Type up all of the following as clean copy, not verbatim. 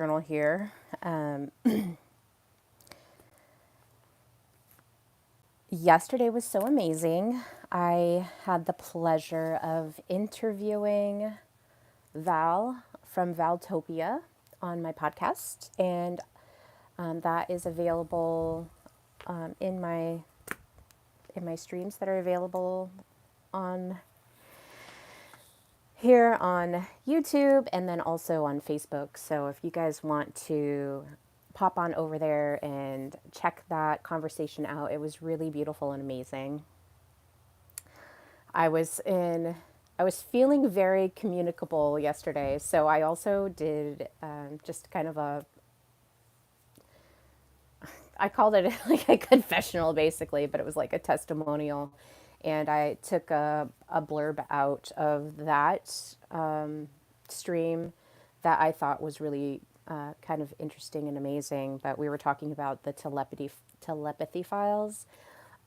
journal here. Yesterday was so amazing. I had the pleasure of interviewing Val from Valtopia on my podcast, and that is available in my streams that are available on here on YouTube and then also on Facebook. So if you guys want to pop on over there and check that conversation out, it was really beautiful and amazing. I was in I was feeling very communicable yesterday, so I also did just kind of I called it like a confessional basically, but it was like a testimonial. And I took a blurb out of that stream that I thought was really kind of interesting and amazing. But we were talking about the telepathy files.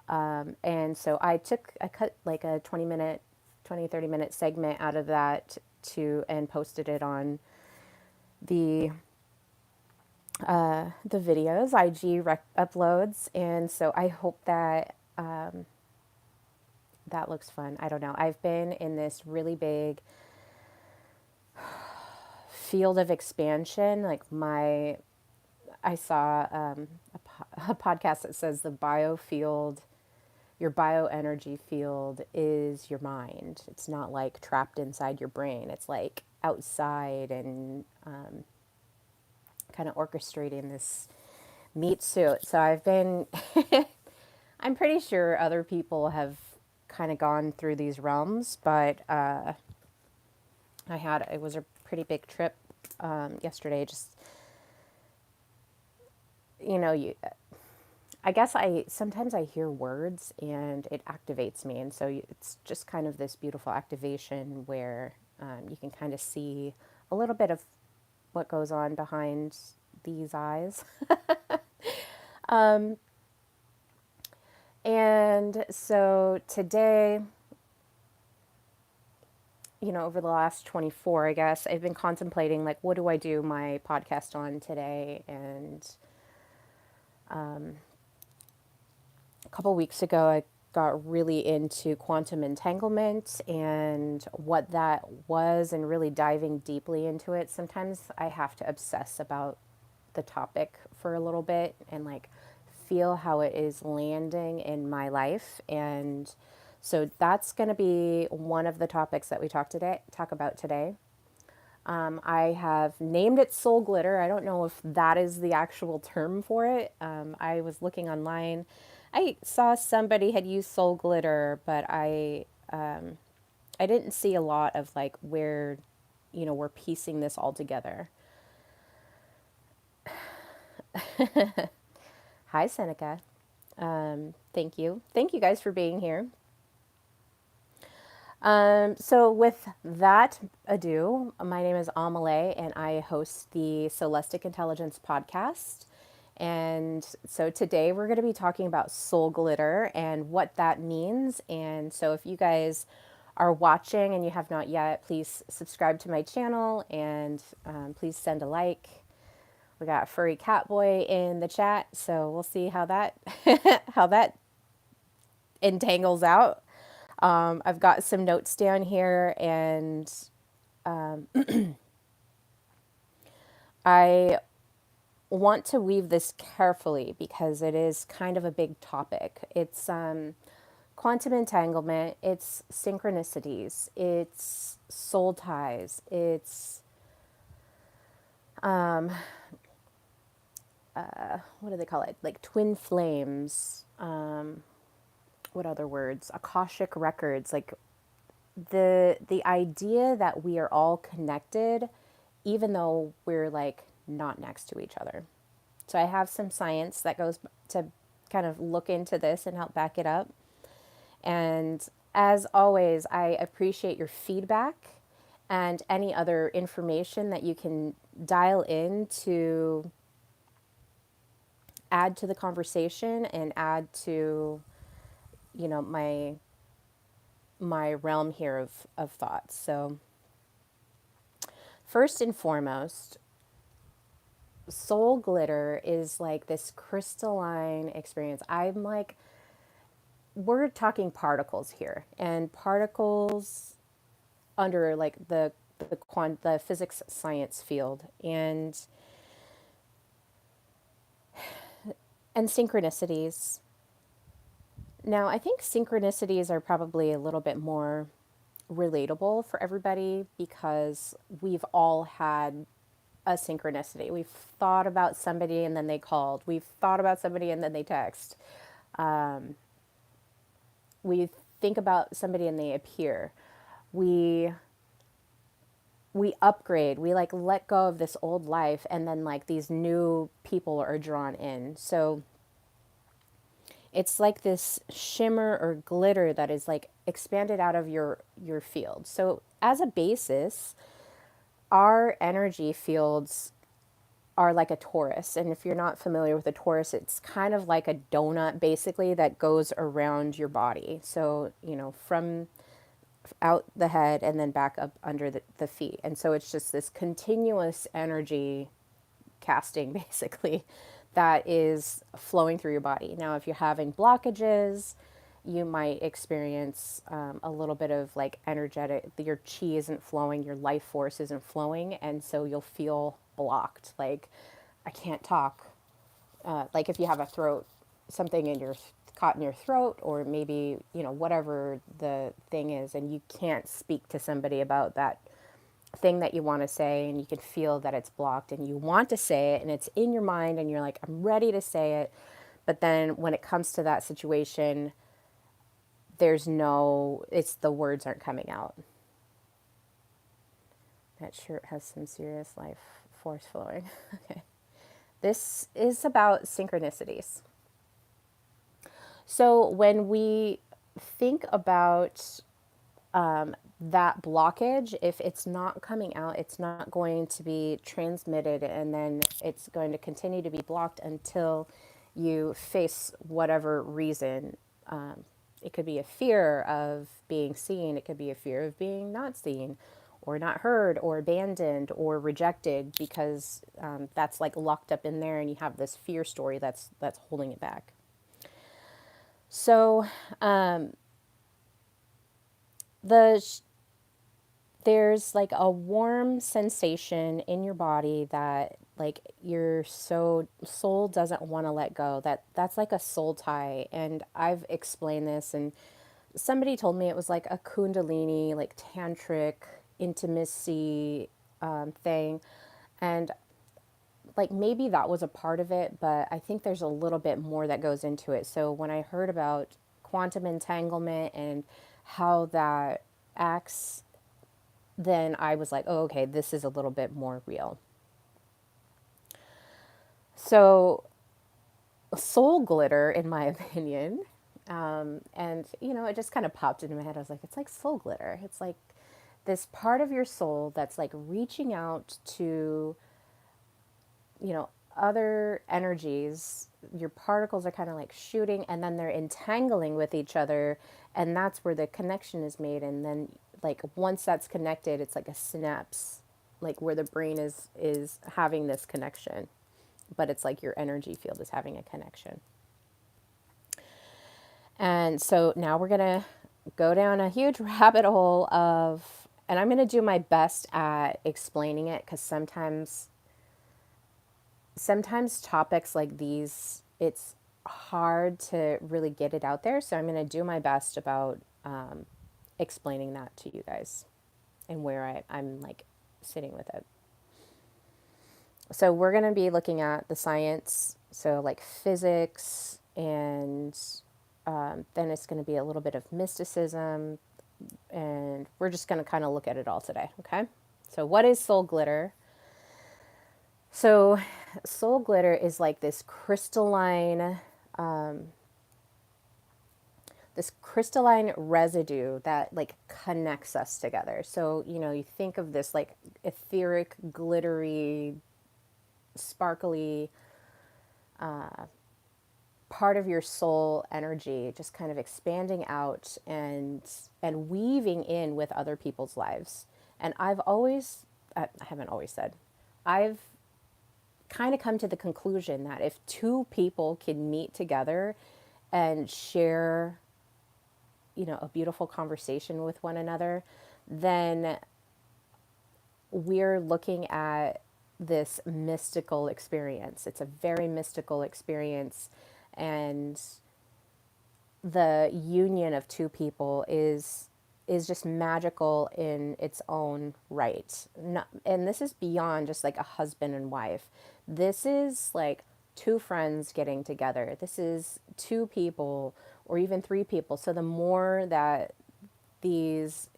And so I cut like a 30-minute segment out of that and posted it on the the videos, uploads, and so I hope that that looks fun. I don't know. I've been in this really big field of expansion. I saw a podcast that says the biofield, your bioenergy field is your mind. It's not like trapped inside your brain. It's like outside and kind of orchestrating this meat suit. So I've been, I'm pretty sure other people have kind of gone through these realms, but it was a pretty big trip yesterday. Just, you know, I guess sometimes I hear words and it activates me. And so it's just kind of this beautiful activation where you can kind of see a little bit of what goes on behind these eyes. And so today, over the last 24, I guess, I've been contemplating, like, what do I do my podcast on today? And a couple weeks ago, I got really into quantum entanglement and what that was and really diving deeply into it. Sometimes I have to obsess about the topic for a little bit and like feel how it is landing in my life. And so that's going to be one of the topics that we talk about today. I have named it soul glitter. I don't know if that is the actual term for it. I was looking online. I saw somebody had used soul glitter, but I didn't see a lot of like where, we're piecing this all together. Hi, Seneca. Thank you. Thank you guys for being here. So with that ado, my name is Amelie and I host the Soulestic Intelligence podcast. And so today we're going to be talking about soul glitter and what that means. And so if you guys are watching and you have not yet, please subscribe to my channel and please send a like. We got Furry Cat Boy in the chat, so we'll see how that how that entangles out. I've got some notes down here, and I want to weave this carefully because it is kind of a big topic. It's quantum entanglement, it's synchronicities, it's soul ties, it's what do they call it? Like twin flames. What other words? Akashic records. Like the idea that we are all connected, even though we're like not next to each other. So I have some science that goes to kind of look into this and help back it up. And as always, I appreciate your feedback and any other information that you can dial in to add to the conversation and add to, my realm here of thoughts. So first and foremost, soul glitter is like this crystalline experience. I'm like, we're talking particles here, and particles under like the physics science field, and synchronicities. Now, I think synchronicities are probably a little bit more relatable for everybody because we've all had a synchronicity. We've thought about somebody and then they called. We've thought about somebody and then they text. We think about somebody and they appear. We we upgrade. We like let go of this old life and then like these new people are drawn in. So it's like this shimmer or glitter that is like expanded out of your field. So as a basis, our energy fields are like a torus. And if you're not familiar with a torus, it's kind of like a donut basically that goes around your body. So, from out the head and then back up under the feet. And so it's just this continuous energy casting basically that is flowing through your body. Now, if you're having blockages, you might experience a little bit of like energetic, your chi isn't flowing, your life force isn't flowing, and so you'll feel blocked. Like, I can't talk. Like if you have a throat, something in your caught in your throat, or maybe whatever the thing is, and you can't speak to somebody about that thing that you want to say, and you can feel that it's blocked and you want to say it and it's in your mind and you're like, I'm ready to say it, but then when it comes to that situation, it's the words aren't coming out. That shirt has some serious life force flowing. Okay, this is about synchronicities. So when we think about that blockage, if it's not coming out, it's not going to be transmitted, and then it's going to continue to be blocked until you face whatever reason. It could be a fear of being seen, it could be a fear of being not seen, or not heard, or abandoned, or rejected, because that's like locked up in there, and you have this fear story that's holding it back. So the there's like a warm sensation in your body that like your soul doesn't want to let go. That's like a soul tie, and I've explained this, and somebody told me it was like a kundalini, like tantric intimacy thing, and like maybe that was a part of it, but I think there's a little bit more that goes into it. So when I heard about quantum entanglement and how that acts, then I was like, oh, okay, this is a little bit more real. So, soul glitter, in my opinion, and it just kind of popped into my head. I was like, it's like soul glitter. It's like this part of your soul that's like reaching out to, you know, other energies. Your particles are kind of like shooting and then they're entangling with each other. And that's where the connection is made. And then, like, once that's connected, it's like a synapse, like where the brain is having this connection. But it's like your energy field is having a connection. And so now we're going to go down a huge rabbit hole of, and I'm going to do my best at explaining it because sometimes topics like these, it's hard to really get it out there. So I'm going to do my best about explaining that to you guys and where I'm like sitting with it. So we're going to be looking at the science, so like physics, and then it's going to be a little bit of mysticism, and we're just going to kind of look at it all today, okay? So what is soul glitter? So soul glitter is like this crystalline residue that like connects us together. So, you think of this like etheric, glittery, sparkly part of your soul energy just kind of expanding out and weaving in with other people's lives. And I haven't always said, I've kind of come to the conclusion that if two people can meet together and share, a beautiful conversation with one another, then we're looking at this mystical experience. It's a very mystical experience, and the union of two people is just magical in its own right. Not, and this is beyond just like a husband and wife. This is like two friends getting together. This is two people or even three people. So the more that these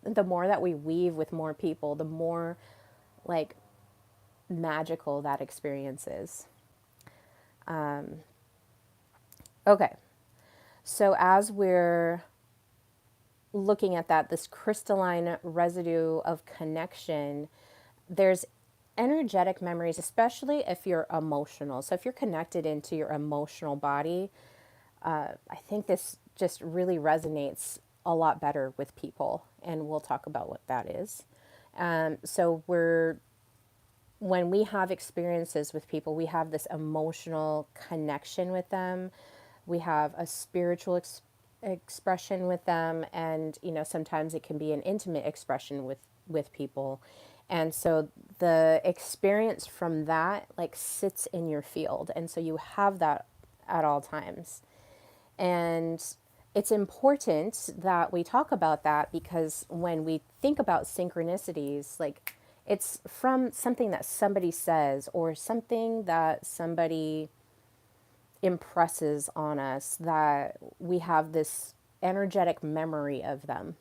the more that we weave with more people, the more like magical that experience is. Okay. So as we're looking at that, this crystalline residue of connection, there's energetic memories, especially if you're emotional. So if you're connected into your emotional body, I think this just really resonates a lot better with people, and we'll talk about what that is. So when we have experiences with people, we have this emotional connection with them. We have a spiritual expression with them, and sometimes it can be an intimate expression with people. And so the experience from that like sits in your field, and so you have that at all times. And it's important that we talk about that, because when we think about synchronicities, like it's from something that somebody says or something that somebody impresses on us, that we have this energetic memory of them.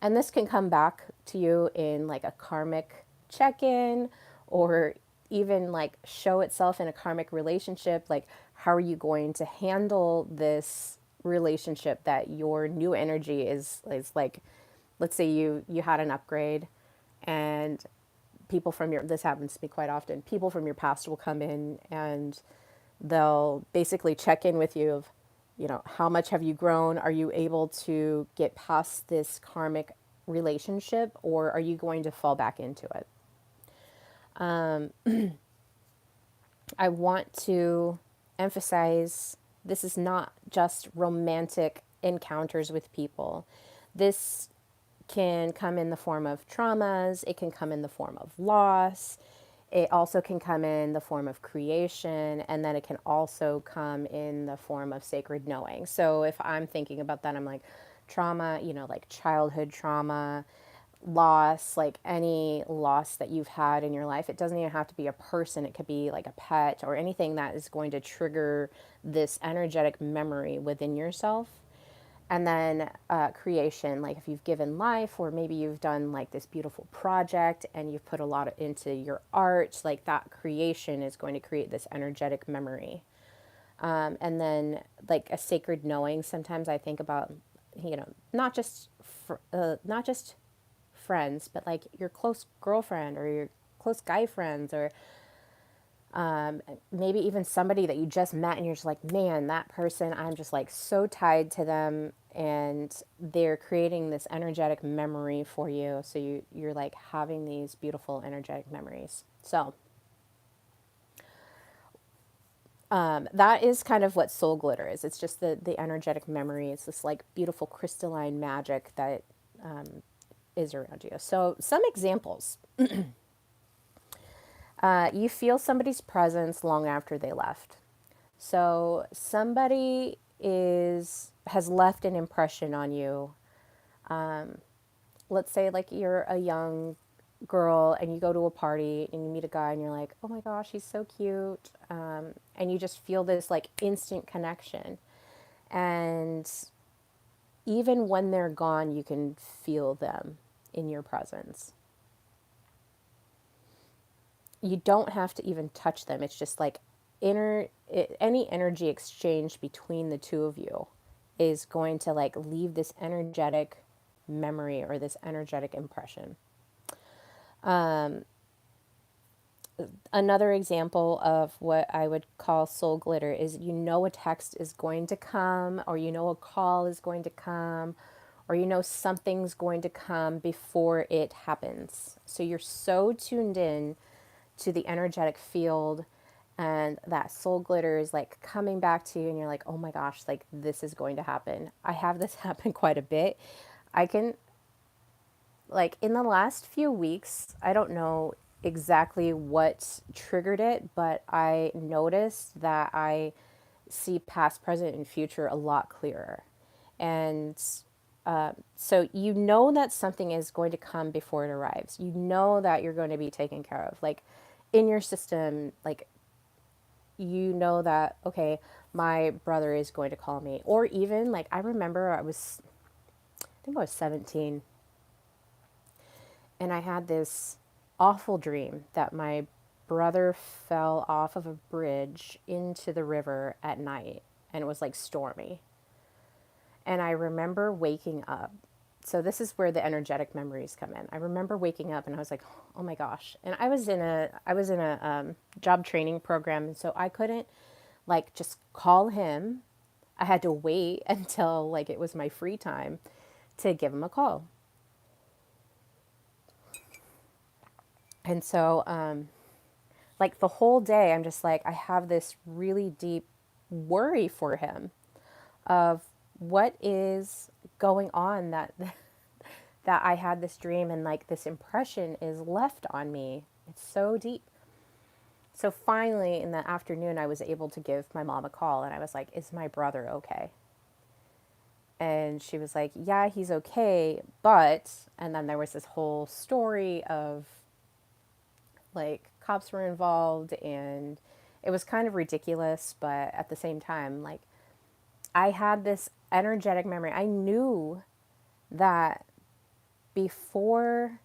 And this can come back to you in like a karmic check-in, or even like show itself in a karmic relationship. Like, how are you going to handle this relationship that your new energy is like, let's say you had an upgrade, and people from your, this happens to me quite often, people from your past will come in and they'll basically check in with you of, how much have you grown? Are you able to get past this karmic relationship, or are you going to fall back into it? I want to emphasize this is not just romantic encounters with people. This can come in the form of traumas, it can come in the form of loss, it also can come in the form of creation, and then it can also come in the form of sacred knowing. So if I'm thinking about that, I'm like, trauma, like childhood trauma, loss, like any loss that you've had in your life. It doesn't even have to be a person, it could be like a pet or anything that is going to trigger this energetic memory within yourself. And then creation, like if you've given life, or maybe you've done like this beautiful project and you've put a lot into your art, like that creation is going to create this energetic memory. And then like a sacred knowing, sometimes I think about, not just friends, but like your close girlfriend or your close guy friends, or maybe even somebody that you just met and you're just like, man, that person, I'm just like so tied to them, and they're creating this energetic memory for you. So you're like having these beautiful energetic memories. So that is kind of what soul glitter is. It's just the energetic memory. It's this like beautiful crystalline magic that is around you. So some examples. You feel somebody's presence long after they left. So somebody has left an impression on you. Let's say like you're a young girl and you go to a party and you meet a guy and you're like, oh my gosh, he's so cute. And you just feel this like instant connection. And even when they're gone, you can feel them in your presence. You don't have to even touch them. It's just like any energy exchange between the two of you is going to like leave this energetic memory or this energetic impression. Another example of what I would call soul glitter is, a text is going to come, or a call is going to come, or something's going to come before it happens. So you're so tuned in to the energetic field, and that soul glitter is like coming back to you, and you're like, oh my gosh, like this is going to happen. I have this happen quite a bit. I can, like, in the last few weeks, I don't know exactly what triggered it, but I noticed that I see past, present, and future a lot clearer. And so you know that something is going to come before it arrives. You know that you're going to be taken care of. Like in your system, like you know that, okay, my brother is going to call me. Or even like I remember I think I was 17, and I had this awful dream that my brother fell off of a bridge into the river at night, and it was like stormy. And I remember waking up. So this is where the energetic memories come in. I remember waking up and I was like, "Oh my gosh!" And I was in a job training program, and so I couldn't like just call him. I had to wait until like it was my free time to give him a call. And so like the whole day, I'm just like, I have this really deep worry for him of what is going on, that that I had this dream and like this impression is left on me. It's so deep. So finally in the afternoon I was able to give my mom a call, and I was like, "Is my brother okay?" And she was like, "Yeah, he's okay, but," and then there was this whole story of like cops were involved, and it was kind of ridiculous, but at the same time, like I had this energetic memory. I knew that before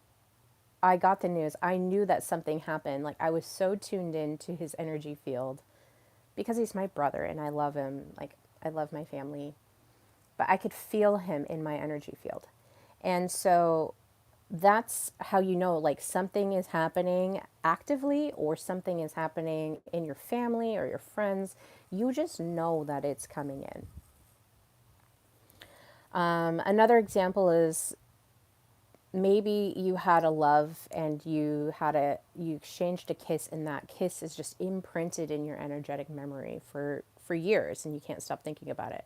I got the news, I knew that something happened. Like I was so tuned in to his energy field because he's my brother and I love him. Like I love my family, but I could feel him in my energy field. And so that's how you know like something is happening actively or something is happening in your family or your friends. You just know that it's coming in. Another example is maybe you had a love and you exchanged a kiss, and that kiss is just imprinted in your energetic memory for years and you can't stop thinking about it.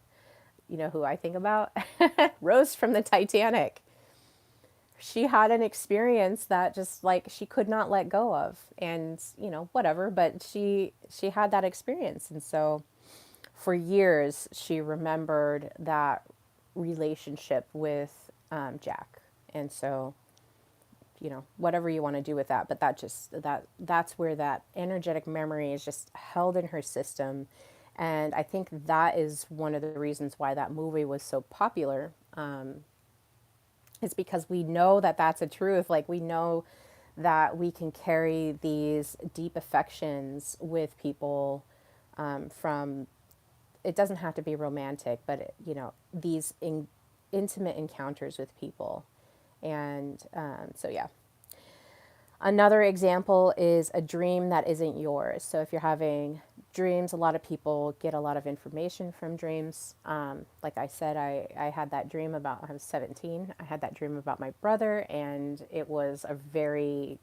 You know who I think about? Rose from the Titanic. She had an experience that just like she could not let go of, and you know whatever, but she had that experience, and so for years she remembered that relationship with Jack. And so you know whatever you want to do with that, but that's where that energetic memory is just held in her system. And I think that is one of the reasons why that movie was so popular, is because we know that that's a truth. Like we know that we can carry these deep affections with people, from, it doesn't have to be romantic, but you know these intimate encounters with people. And so yeah. Another example is a dream that isn't yours. So if you're having dreams, a lot of people get a lot of information from dreams. Like I said, I had that dream about, I was 17. I had that dream about my brother, and it was a very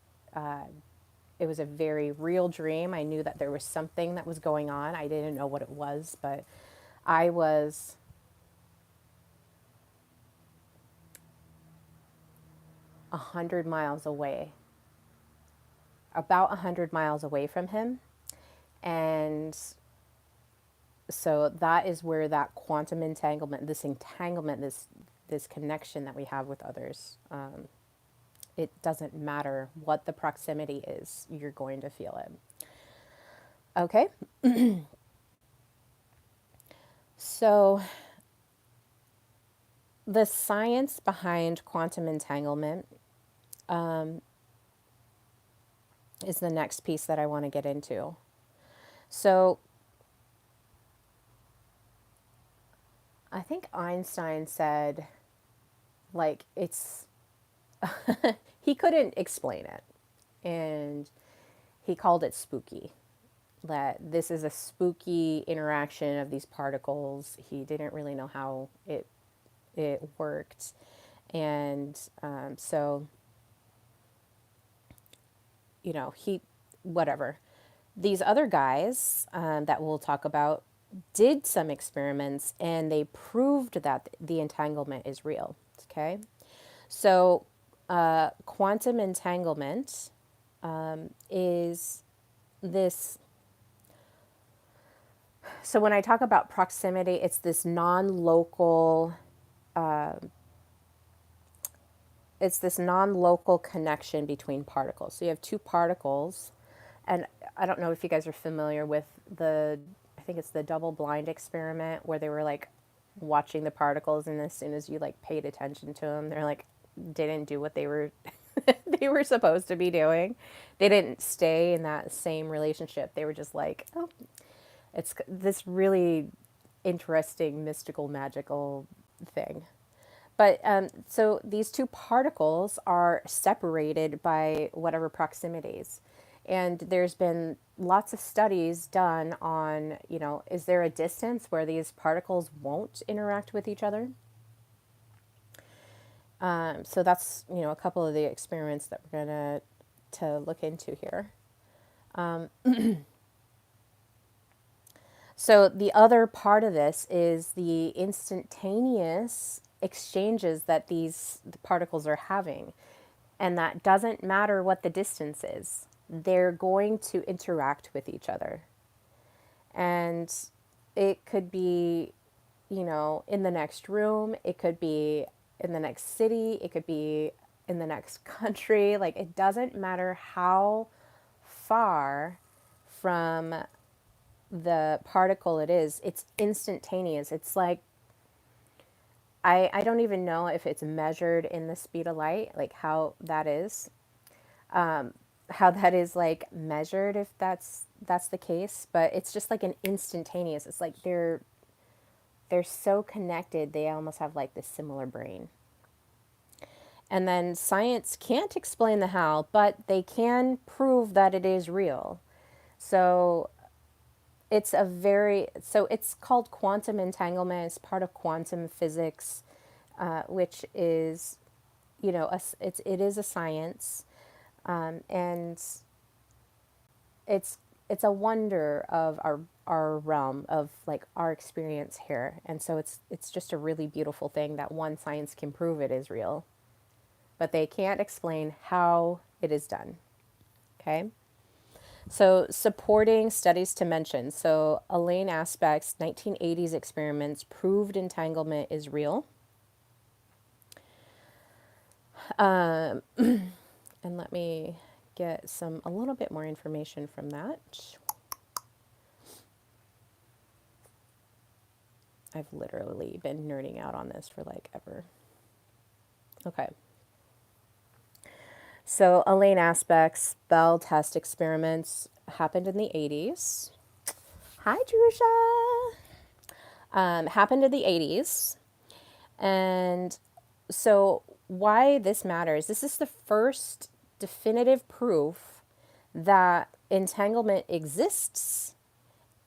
real dream. I knew that there was something that was going on. I didn't know what it was, but I was 100 miles away, about 100 miles away from him. And so that is where that quantum entanglement, this connection that we have with others, it doesn't matter what the proximity is, you're going to feel it. Okay, so the science behind quantum entanglement is the next piece that I want to get into. So I think Einstein said, like, it's, he couldn't explain it. And he called it spooky. That this is a spooky interaction of these particles. He didn't really know how it worked. And so, you know, whatever. These other guys that we'll talk about did some experiments and they proved that the entanglement is real. Okay. So, quantum entanglement is this. So, when I talk about proximity, it's this non-local. It's this non-local connection between particles. So you have two particles, and I don't know if you guys are familiar with I think it's the double blind experiment where they were like watching the particles, and as soon as you like paid attention to them, they're like didn't do what they were they were supposed to be doing. They didn't stay in that same relationship. They were just like, oh, it's this really interesting mystical magical thing. But so these two particles are separated by whatever proximities. And there's been lots of studies done on, is there a distance where these particles won't interact with each other? So that's, a couple of the experiments that we're going to look into here. So the other part of this is the instantaneous exchanges that the particles are having. And that doesn't matter what the distance is. They're going to interact with each other. And it could be, in the next room, it could be in the next city, it could be in the next country. Like, it doesn't matter how far from the particle it is, it's instantaneous. It's like, I don't even know if it's measured in the speed of light, like how that is, like measured, if that's the case, but it's just like an instantaneous. It's like they're so connected, they almost have like this similar brain. And then science can't explain the how, but they can prove that it is real. So it's called quantum entanglement. It's part of quantum physics, which is, it is a science, and it's a wonder of our realm of like our experience here. And so it's just a really beautiful thing that one, science can prove it is real, but they can't explain how it is done. Okay. So, supporting studies to mention. So, Elaine Aspect's 1980s experiments proved entanglement is real. And let me get a little bit more information from that. I've literally been nerding out on this for like ever. Okay. So, Elaine Aspect's Bell test experiments happened in the 80s. Hi, Drusha. Happened in the 80s. And so, why this matters, this is the first definitive proof that entanglement exists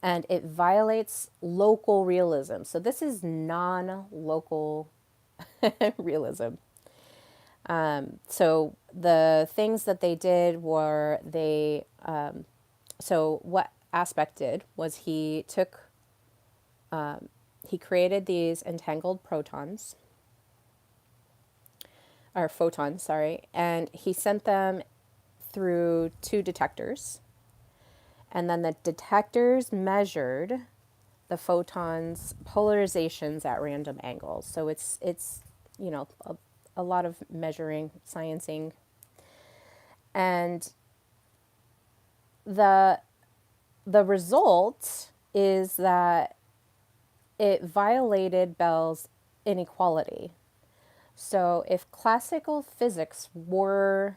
and it violates local realism. So, this is non local realism. So the things that they did were so what Aspect did was he created these entangled photons, sorry, and he sent them through two detectors. And then the detectors measured the photons' polarizations at random angles. So it's a lot of measuring, sciencing. And the result is that it violated Bell's inequality. So if classical physics were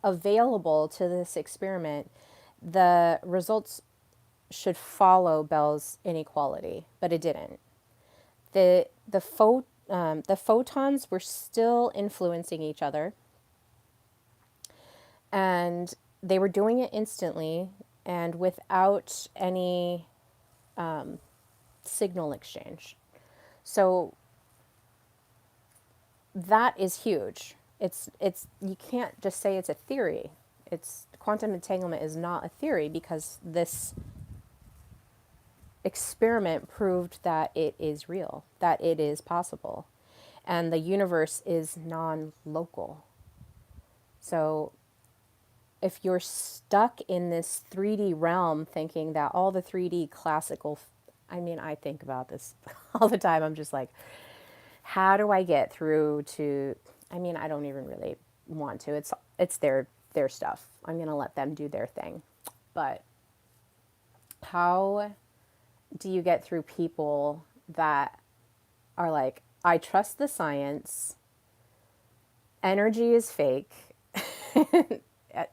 available to this experiment, the results should follow Bell's inequality, but it didn't. The photons were still influencing each other, and they were doing it instantly and without any signal exchange. So that is huge. It's you can't just say it's a theory. It's quantum entanglement is not a theory because this experiment proved that it is real, that it is possible. And the universe is non-local. So if you're stuck in this 3D realm thinking that all the 3D classical, I mean, I think about this all the time. I'm just like, how do I get through to, I mean, I don't even really want to. It's their stuff. I'm going to let them do their thing. But how do you get through people that are like, I trust the science, energy is fake,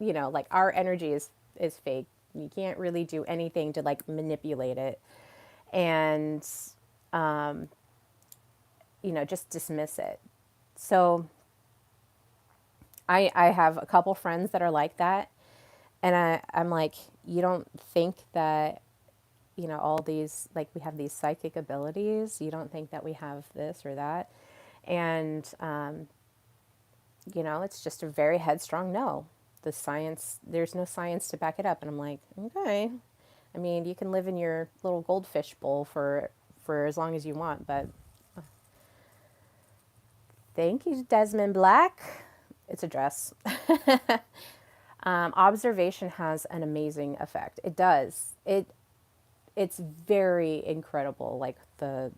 you know, like our energy is fake. You can't really do anything to like manipulate it. And, you know, just dismiss it. So I have a couple friends that are like that. And I'm like, you don't think that, you know, all these, like we have these psychic abilities. You don't think that we have this or that. And, you know, it's just a very headstrong no. The science, there's no science to back it up. And I'm like, okay. I mean, you can live in your little goldfish bowl for as long as you want, but thank you, Desmond Black. It's a dress. Observation has an amazing effect. It does. It's very incredible, like the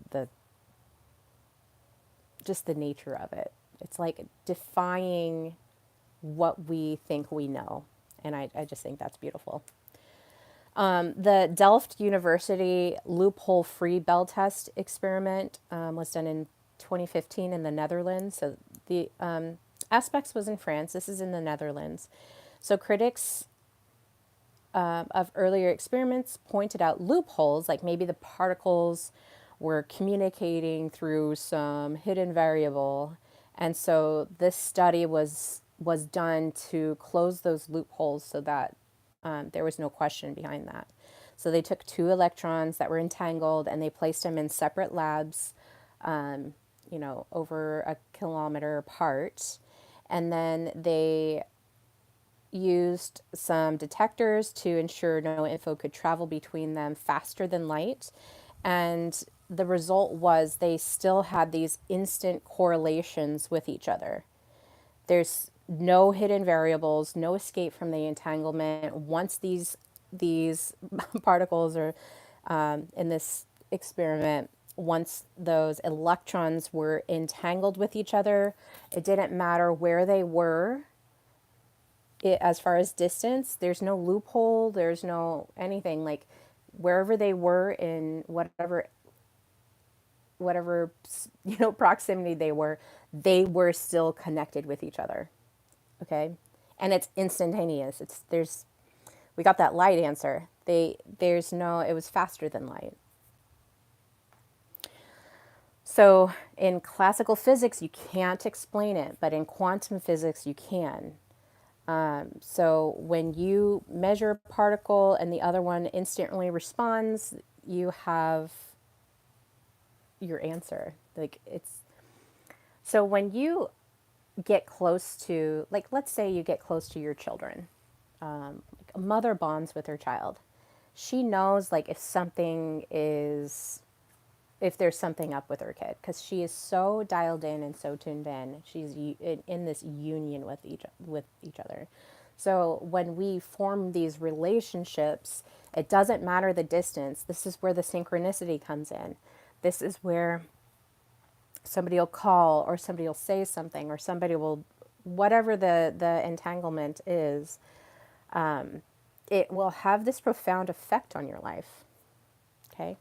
just the nature of it. It's like defying what we think we know. And I just think that's beautiful. The Delft University loophole free bell test experiment was done in 2015 in the Netherlands. So the aspects was in France. This is in the Netherlands. So critics of earlier experiments pointed out loopholes, like maybe the particles were communicating through some hidden variable. And so this study was done to close those loopholes so that there was no question behind that. So they took two electrons that were entangled and they placed them in separate labs, you know, over a kilometer apart. And then they used some detectors to ensure no info could travel between them faster than light. And the result was they still had these instant correlations with each other. There's no hidden variables, no escape from the entanglement. Once these particles are in this experiment, once those electrons were entangled with each other, it didn't matter where they were. As far as distance, there's no loophole, there's no anything, like wherever they were in whatever you know proximity they were still connected with each other. Okay, and it's instantaneous. It's there's we got that light answer. There's no, it was faster than light. So in classical physics you can't explain it, but in quantum physics you can. So when you measure a particle and the other one instantly responds, you have your answer. Like it's so when you get close to, like, let's say you get close to your children, like a mother bonds with her child. She knows like if there's something up with her kid because she is so dialed in and so tuned in. She's in this union with each other. So when we form these relationships, it doesn't matter the distance. This is where the synchronicity comes in. This is where somebody will call or somebody will say something or somebody will, whatever the entanglement is, it will have this profound effect on your life. Okay.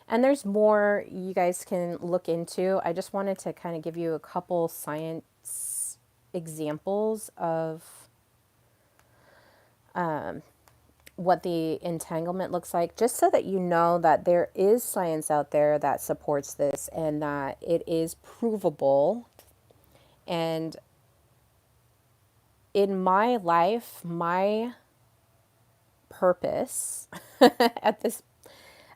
And there's more you guys can look into. I just wanted to kind of give you a couple science examples of what the entanglement looks like, just so that you know that there is science out there that supports this and that it is provable. And in my life, my purpose at this,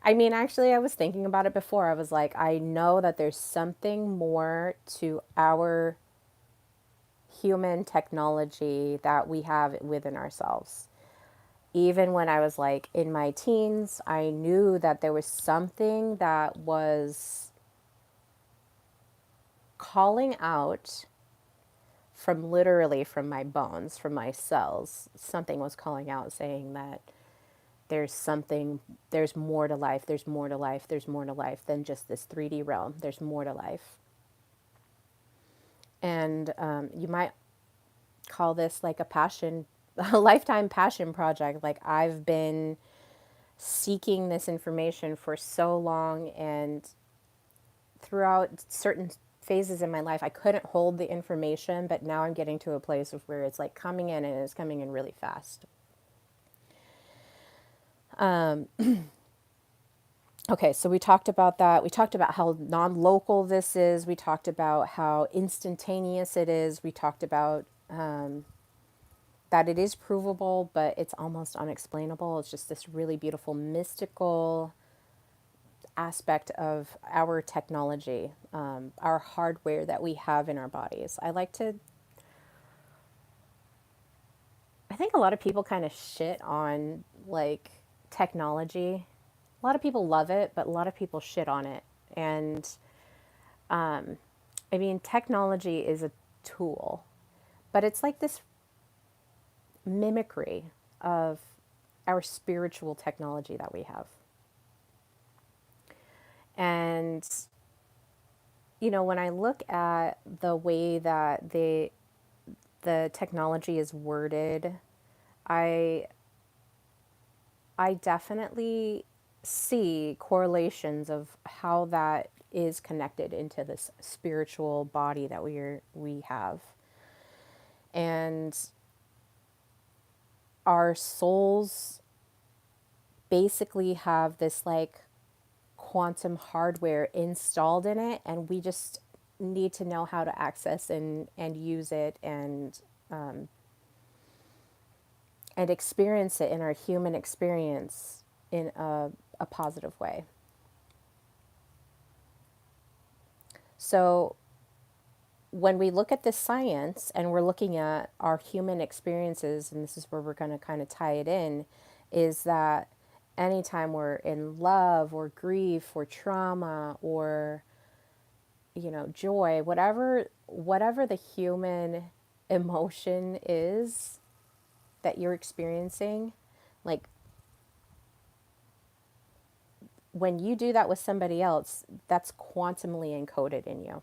I mean, actually, I was thinking about it before. I was like, I know that there's something more to our human technology that we have within ourselves. Even when I was like in my teens, I knew that there was something that was calling out from literally from my bones, from my cells. Something was calling out saying that there's something, there's more to life, there's more to life, there's more to life than just this 3D realm. There's more to life. And you might call this like a passion, a lifetime passion project. Like I've been seeking this information for so long, and throughout certain phases in my life, I couldn't hold the information, but now I'm getting to a place of where it's like coming in and it's coming in really fast. Okay, so we talked about that. We talked about how non-local this is. We talked about how instantaneous it is. We talked about that it is provable, but it's almost unexplainable. It's just this really beautiful mystical aspect of our technology, our hardware that we have in our bodies. I think a lot of people kind of shit on like technology. A lot of people love it, but a lot of people shit on it. And I mean, technology is a tool, but it's like this mimicry of our spiritual technology that we have. And, you know, when I look at the way that the technology is worded, I I definitely see correlations of how that is connected into this spiritual body that we have. And our souls basically have this like quantum hardware installed in it, and we just need to know how to access and use it and experience it in our human experience in a positive way. So when we look at this science and we're looking at our human experiences, and this is where we're going to kind of tie it in, is that anytime we're in love or grief or trauma or, you know, joy, whatever the human emotion is that you're experiencing, like when you do that with somebody else, that's quantumly encoded in you.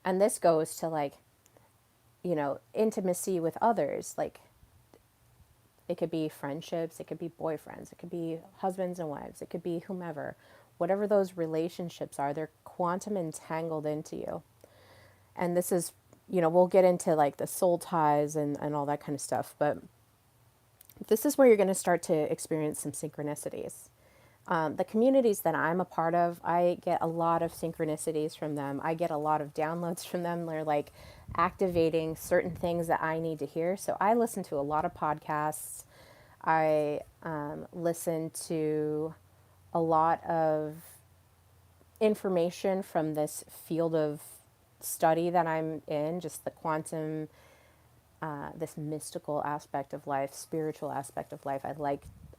And this goes to like, you know, intimacy with others. Like it could be friendships, it could be boyfriends, it could be husbands and wives, it could be whomever. Whatever those relationships are, they're quantum entangled into you. And this is, you know, we'll get into like the soul ties and all that kind of stuff. But this is where you're going to start to experience some synchronicities. The communities that I'm a part of, I get a lot of synchronicities from them. I get a lot of downloads from them. They're like activating certain things that I need to hear. So I listen to a lot of podcasts. I listen to a lot of information from this field of study that I'm in, just the quantum, this mystical aspect of life, spiritual aspect of life. I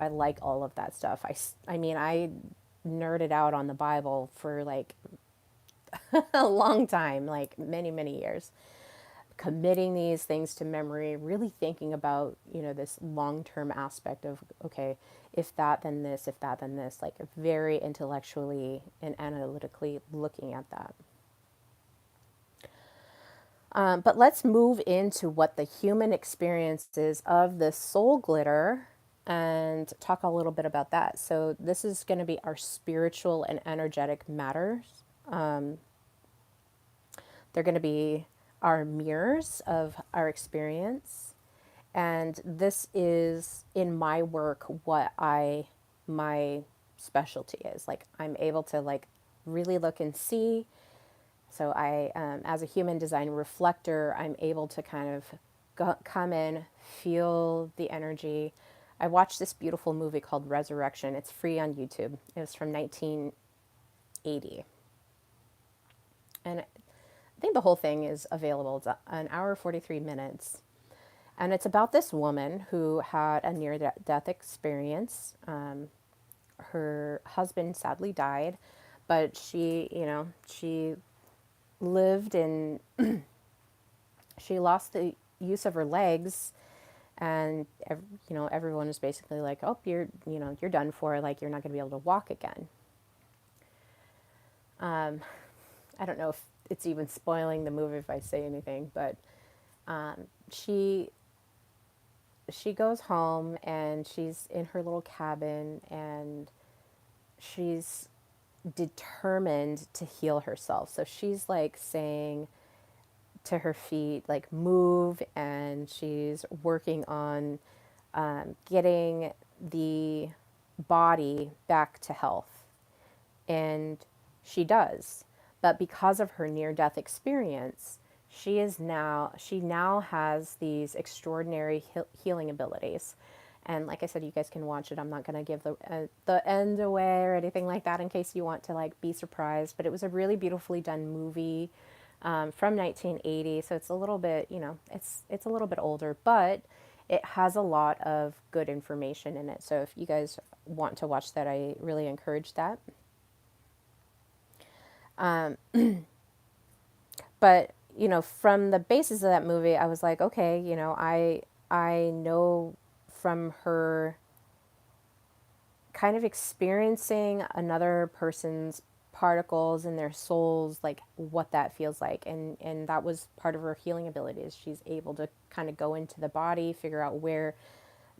like all of that stuff. I mean, I nerded out on the Bible for like a long time, like many, many years, committing these things to memory, really thinking about, you know, this long-term aspect of, okay, if that, then this, if that, then this, like very intellectually and analytically looking at that. But let's move into what the human experience is of the soul glitter and talk a little bit about that. So, this is going to be our spiritual and energetic matters. They're going to be our mirrors of our experience. And this is in my work what my specialty is. Like, I'm able to like really look and see. So I, as a human design reflector, I'm able to kind of come in, feel the energy. I watched this beautiful movie called Resurrection. It's free on YouTube. It was from 1980. And I think the whole thing is available. It's an hour 43 minutes. And it's about this woman who had a near death experience. Her husband sadly died, but she lived and she lost the use of her legs. And, everyone was basically like, oh, you're done for. Like, you're not going to be able to walk again. I don't know if it's even spoiling the movie if I say anything, but she goes home and she's in her little cabin and she's determined to heal herself. So she's like saying to her feet, like, move, and she's working on getting the body back to health. And she does. But because of her near death experience, she now has these extraordinary healing abilities. And like I said, you guys can watch it. I'm not going to give the end away or anything like that in case you want to like be surprised. But it was a really beautifully done movie from 1980. So it's a little bit, it's a little bit older, but it has a lot of good information in it. So if you guys want to watch that, I really encourage that. But from the basis of that movie, I was like, okay, I know from her kind of experiencing another person's particles in their souls, like what that feels like. And that was part of her healing abilities. She's able to kind of go into the body, figure out where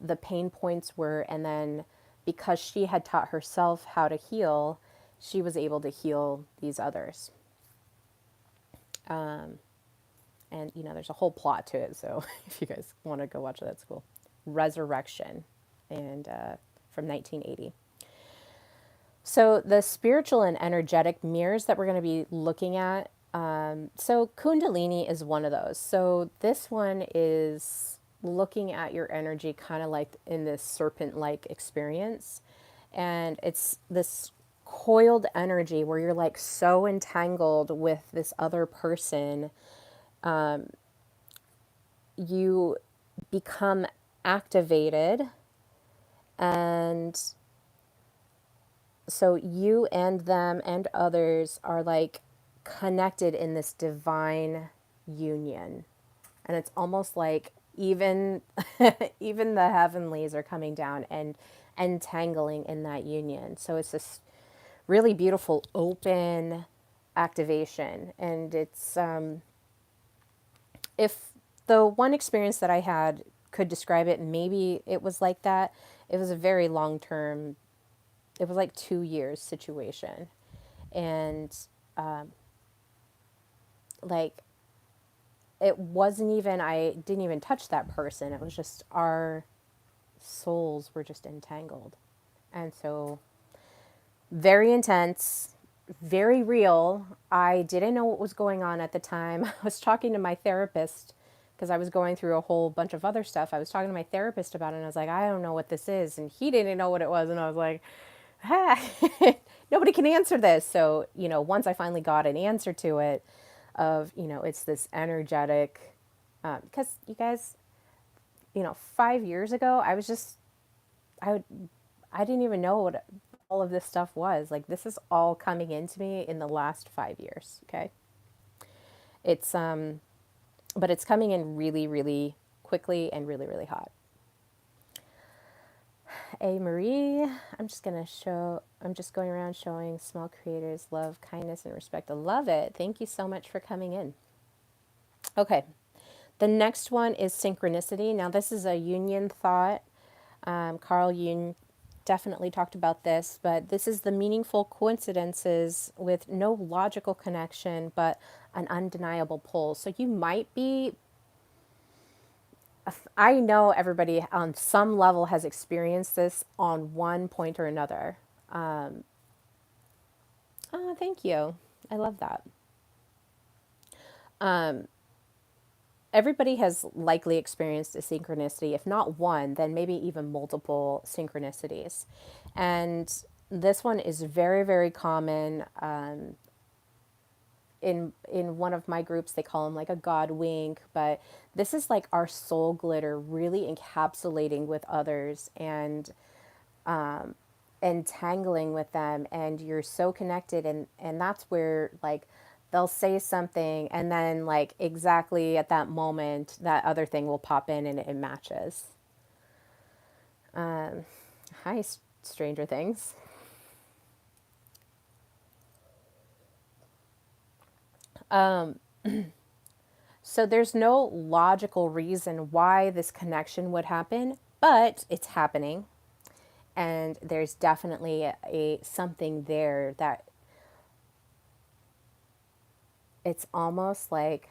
the pain points were, and then because she had taught herself how to heal, she was able to heal these others. And there's a whole plot to it, so if you guys want to go watch it, that's cool. Resurrection, and from 1980. So the spiritual and energetic mirrors that we're going to be looking at, so Kundalini is one of those. So this one is looking at your energy kind of like in this serpent-like experience. And it's this coiled energy where you're like so entangled with this other person, you become activated, and so you and them and others are like connected in this divine union. And it's almost like even even the heavenlies are coming down and entangling in that union. So it's this really beautiful open activation. And it's if the one experience that I had could describe it, maybe it was like that. It was a very long term, it was like 2 years situation. And like it wasn't even, I didn't even touch that person. It was just our souls were just entangled. And so very intense, very real. I didn't know what was going on at the time. I was talking to my therapist because I was going through a whole bunch of other stuff. I was talking to my therapist about it, and I was like, I don't know what this is. And he didn't know what it was. And I was like, nobody can answer this. So, once I finally got an answer to it of, it's this energetic, because you guys, 5 years ago, I was just, I didn't even know what all of this stuff was. Like, this is all coming into me in the last 5 years. Okay. It's, but it's coming in really, really quickly and really, really hot. A Marie, I'm just going around showing small creators love, kindness, and respect. I love it. Thank you so much for coming in. Okay. The next one is synchronicity. Now, this is a Jungian thought. Carl Jung definitely talked about this, but this is the meaningful coincidences with no logical connection, but an undeniable pull. So you might be, I know everybody on some level has experienced this on one point or another. Oh, thank you. I love that. Everybody has likely experienced a synchronicity, if not one, then maybe even multiple synchronicities. And this one is very, very common. in one of my groups they call them like a god wink, but this is like our soul glitter really encapsulating with others and entangling with them, and you're so connected, and that's where like they'll say something and then like exactly at that moment that other thing will pop in and it matches. Hi, Stranger Things. So there's no logical reason why this connection would happen, but it's happening, and there's definitely a something there that it's almost like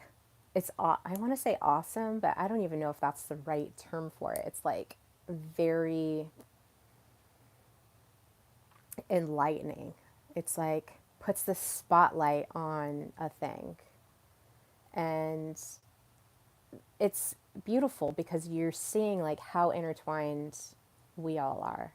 I want to say awesome, but I don't even know if that's the right term for it. It's like very enlightening. It's like puts the spotlight on a thing, and it's beautiful because you're seeing like how intertwined we all are.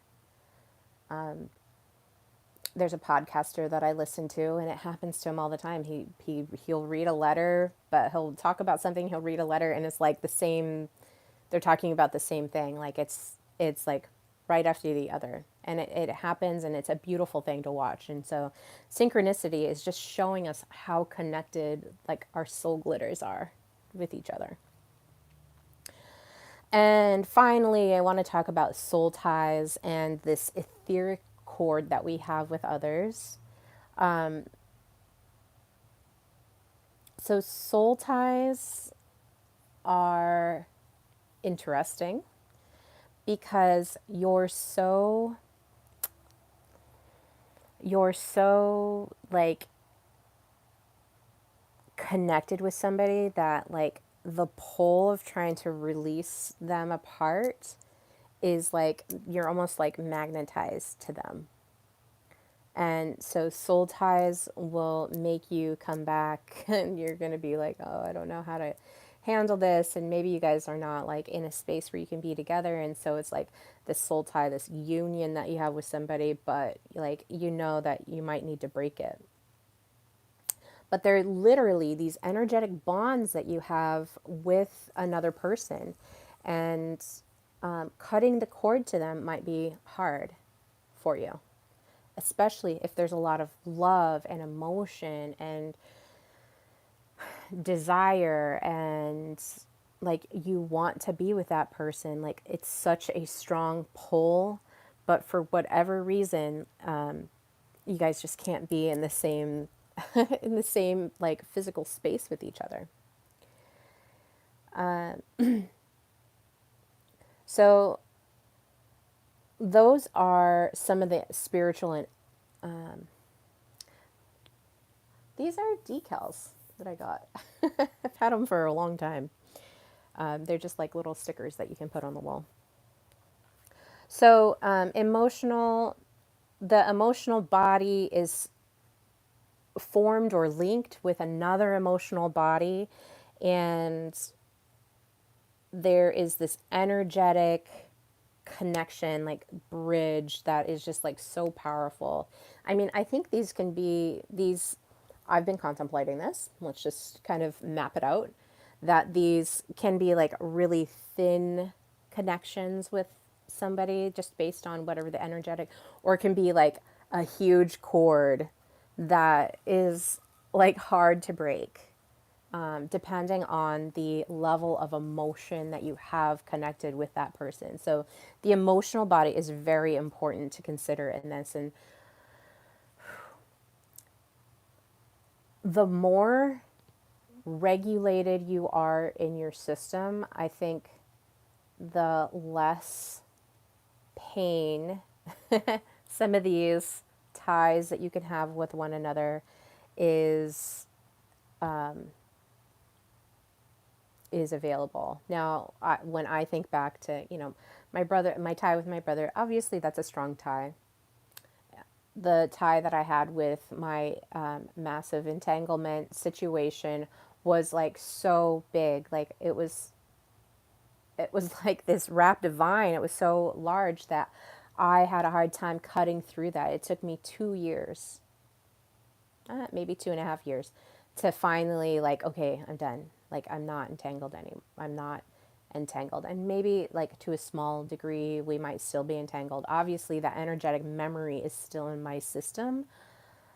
There's a podcaster that I listen to, and it happens to him all the time. He'll read a letter, but he'll talk about something. He'll read a letter, and it's like the same. They're talking about the same thing. Like it's like right after the other, and it happens, and it's a beautiful thing to watch. And so, synchronicity is just showing us how connected like our soul glitters are with each other. And finally, I want to talk about soul ties and this etheric cord that we have with others. So, soul ties are interesting because you're so like connected with somebody that like the pull of trying to release them apart is like you're almost like magnetized to them. And so soul ties will make you come back and you're going to be like, "Oh, I don't know how to handle this." And maybe you guys are not like in a space where you can be together, and so it's like this soul tie, this union that you have with somebody, but like you know that you might need to break it. But they're literally these energetic bonds that you have with another person, and cutting the cord to them might be hard for you, especially if there's a lot of love and emotion and desire, and like you want to be with that person. Like it's such a strong pull, but for whatever reason, you guys just can't be in the same in the same like physical space with each other. So those are some of the spiritual and these are decals that I got. I've had them for a long time. They're just like little stickers that you can put on the wall. So the emotional body is formed or linked with another emotional body, and there is this energetic connection, like bridge, that is just like so powerful. I mean, I think these I've been contemplating this. Let's just kind of map it out, that these can be like really thin connections with somebody just based on whatever the energetic, or it can be like a huge cord that is like hard to break, depending on the level of emotion that you have connected with that person. So the emotional body is very important to consider in this. And the more regulated you are in your system, I think the less pain some of these ties that you can have with one another is is available. Now, when I think back to, my tie with my brother, obviously that's a strong tie. The tie that I had with my massive entanglement situation was like so big. Like it was like this wrapped of vine. It was so large that I had a hard time cutting through that. It took me 2 years, maybe 2.5 years, to finally like, okay, I'm done. Like I'm not entangled anymore. I'm not entangled. And maybe like to a small degree, we might still be entangled. Obviously, that energetic memory is still in my system,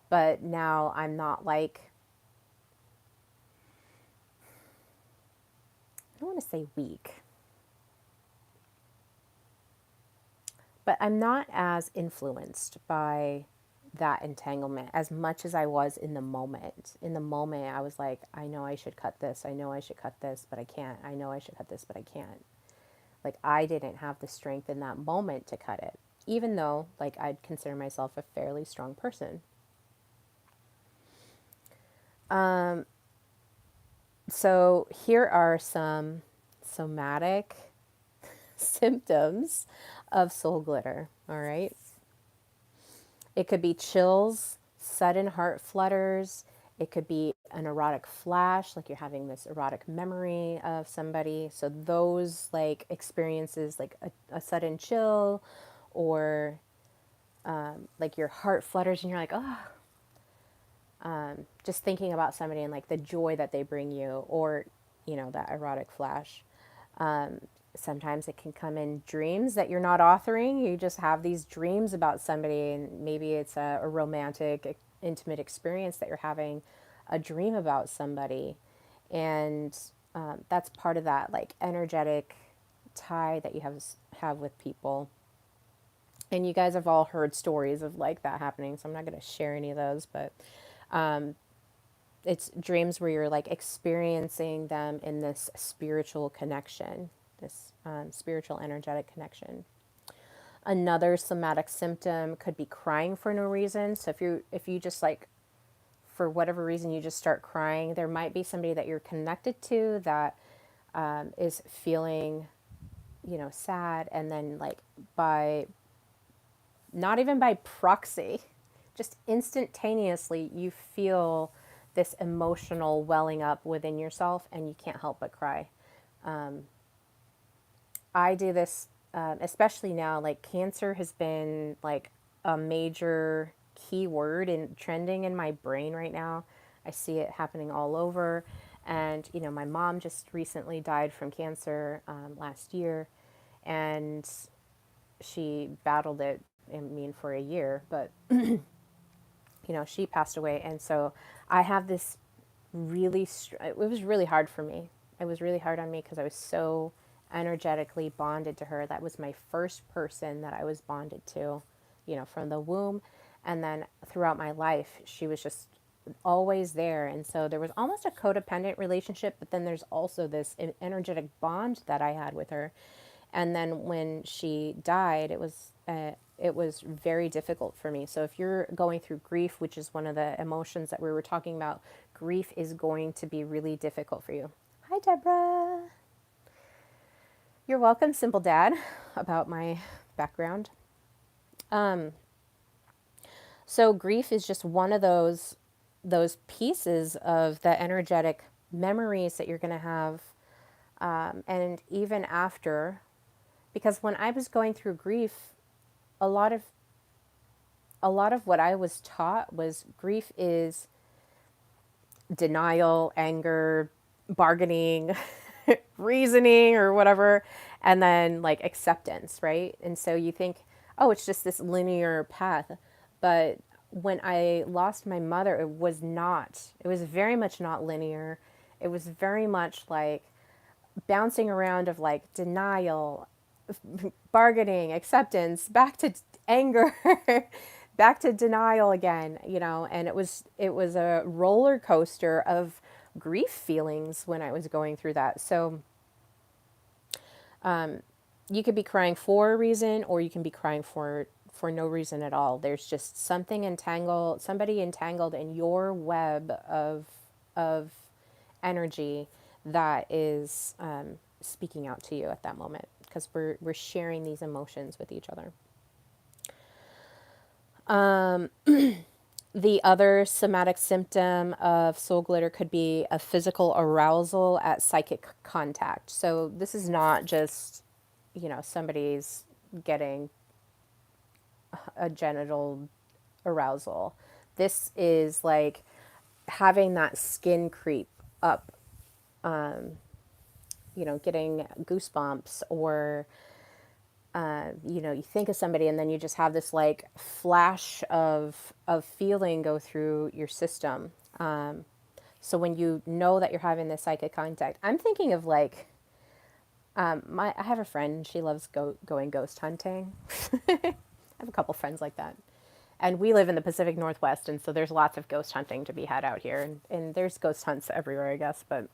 but now I'm not like, I don't want to say weak, but I'm not as influenced by that entanglement as much as I was in the moment. In the moment, I was like, I know I should cut this. I know I should cut this, but I can't. I know I should cut this, but I can't. Like, I didn't have the strength in that moment to cut it, even though, like, I'd consider myself a fairly strong person. So, here are some somatic symptoms of soul glitter, all right? It could be chills, sudden heart flutters. It could be an erotic flash, like you're having this erotic memory of somebody. So those like experiences, like a sudden chill, or like your heart flutters and you're like, oh, just thinking about somebody and like the joy that they bring you, or that erotic flash. Sometimes it can come in dreams that you're not authoring. You just have these dreams about somebody, and maybe it's a romantic, intimate experience that you're having a dream about somebody. And that's part of that like energetic tie that you have with people. And you guys have all heard stories of like that happening, so I'm not going to share any of those, but it's dreams where you're like experiencing them in this spiritual connection, this spiritual energetic connection. Another somatic symptom could be crying for no reason. So if you just like, for whatever reason you just start crying, there might be somebody that you're connected to that is feeling sad, and then like by, not even by proxy, just instantaneously you feel this emotional welling up within yourself and you can't help but cry. I do this, especially now, like cancer has been like a major keyword in trending in my brain right now. I see it happening all over. And, my mom just recently died from cancer last year, and she battled it, I mean, for a year, but she passed away. And so I have this really, it was really hard for me. It was really hard on me because I was so energetically bonded to her. That was my first person that I was bonded to, from the womb. And then throughout my life, she was just always there. And so there was almost a codependent relationship, but then there's also this energetic bond that I had with her. And then when she died, it was very difficult for me. So if you're going through grief, which is one of the emotions that we were talking about, grief is going to be really difficult for you. Hi, Deborah. You're welcome, Simple Dad, about my background. So grief is just one of those pieces of the energetic memories that you're going to have, and even after, because when I was going through grief, a lot of what I was taught was grief is denial, anger, bargaining, reasoning, or whatever, and then like acceptance, right? And so you think, oh, it's just this linear path. But when I lost my mother, it was not. It was very much not linear. It was very much like bouncing around of like denial, bargaining, acceptance, back to anger, back to denial again, and it was a roller coaster of grief feelings when I was going through that. So you could be crying for a reason, or you can be crying for no reason at all. There's just somebody entangled in your web of energy that is speaking out to you at that moment, because we're sharing these emotions with each other. The other somatic symptom of soul glitter could be a physical arousal at psychic contact. So this is not just, somebody's getting a genital arousal. This is like having that skin creep up, getting goosebumps, or you think of somebody and then you just have this like flash of feeling go through your system. So when you know that you're having this psychic contact, I'm thinking of like I have a friend. She loves going ghost hunting. I have a couple friends like that, and we live in the Pacific Northwest, and so there's lots of ghost hunting to be had out here, and there's ghost hunts everywhere, I guess. But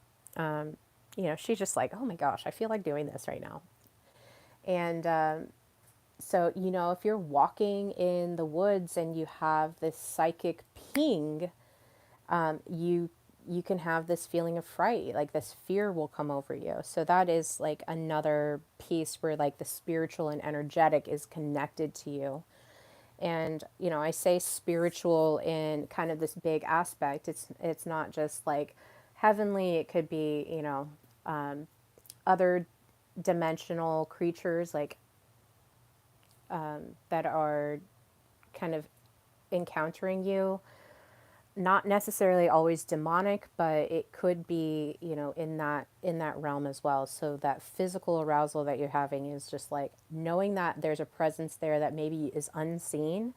she's just like, oh my gosh, I feel like doing this right now, and so, if you're walking in the woods and you have this psychic ping, you can have this feeling of fright, like this fear will come over you. So that is like another piece where like the spiritual and energetic is connected to you. And I say spiritual in kind of this big aspect. It's not just like heavenly. It could be other dimensional creatures like that are kind of encountering you, not necessarily always demonic, but it could be in that realm as well. So that physical arousal that you're having is just like knowing that there's a presence there that maybe is unseen,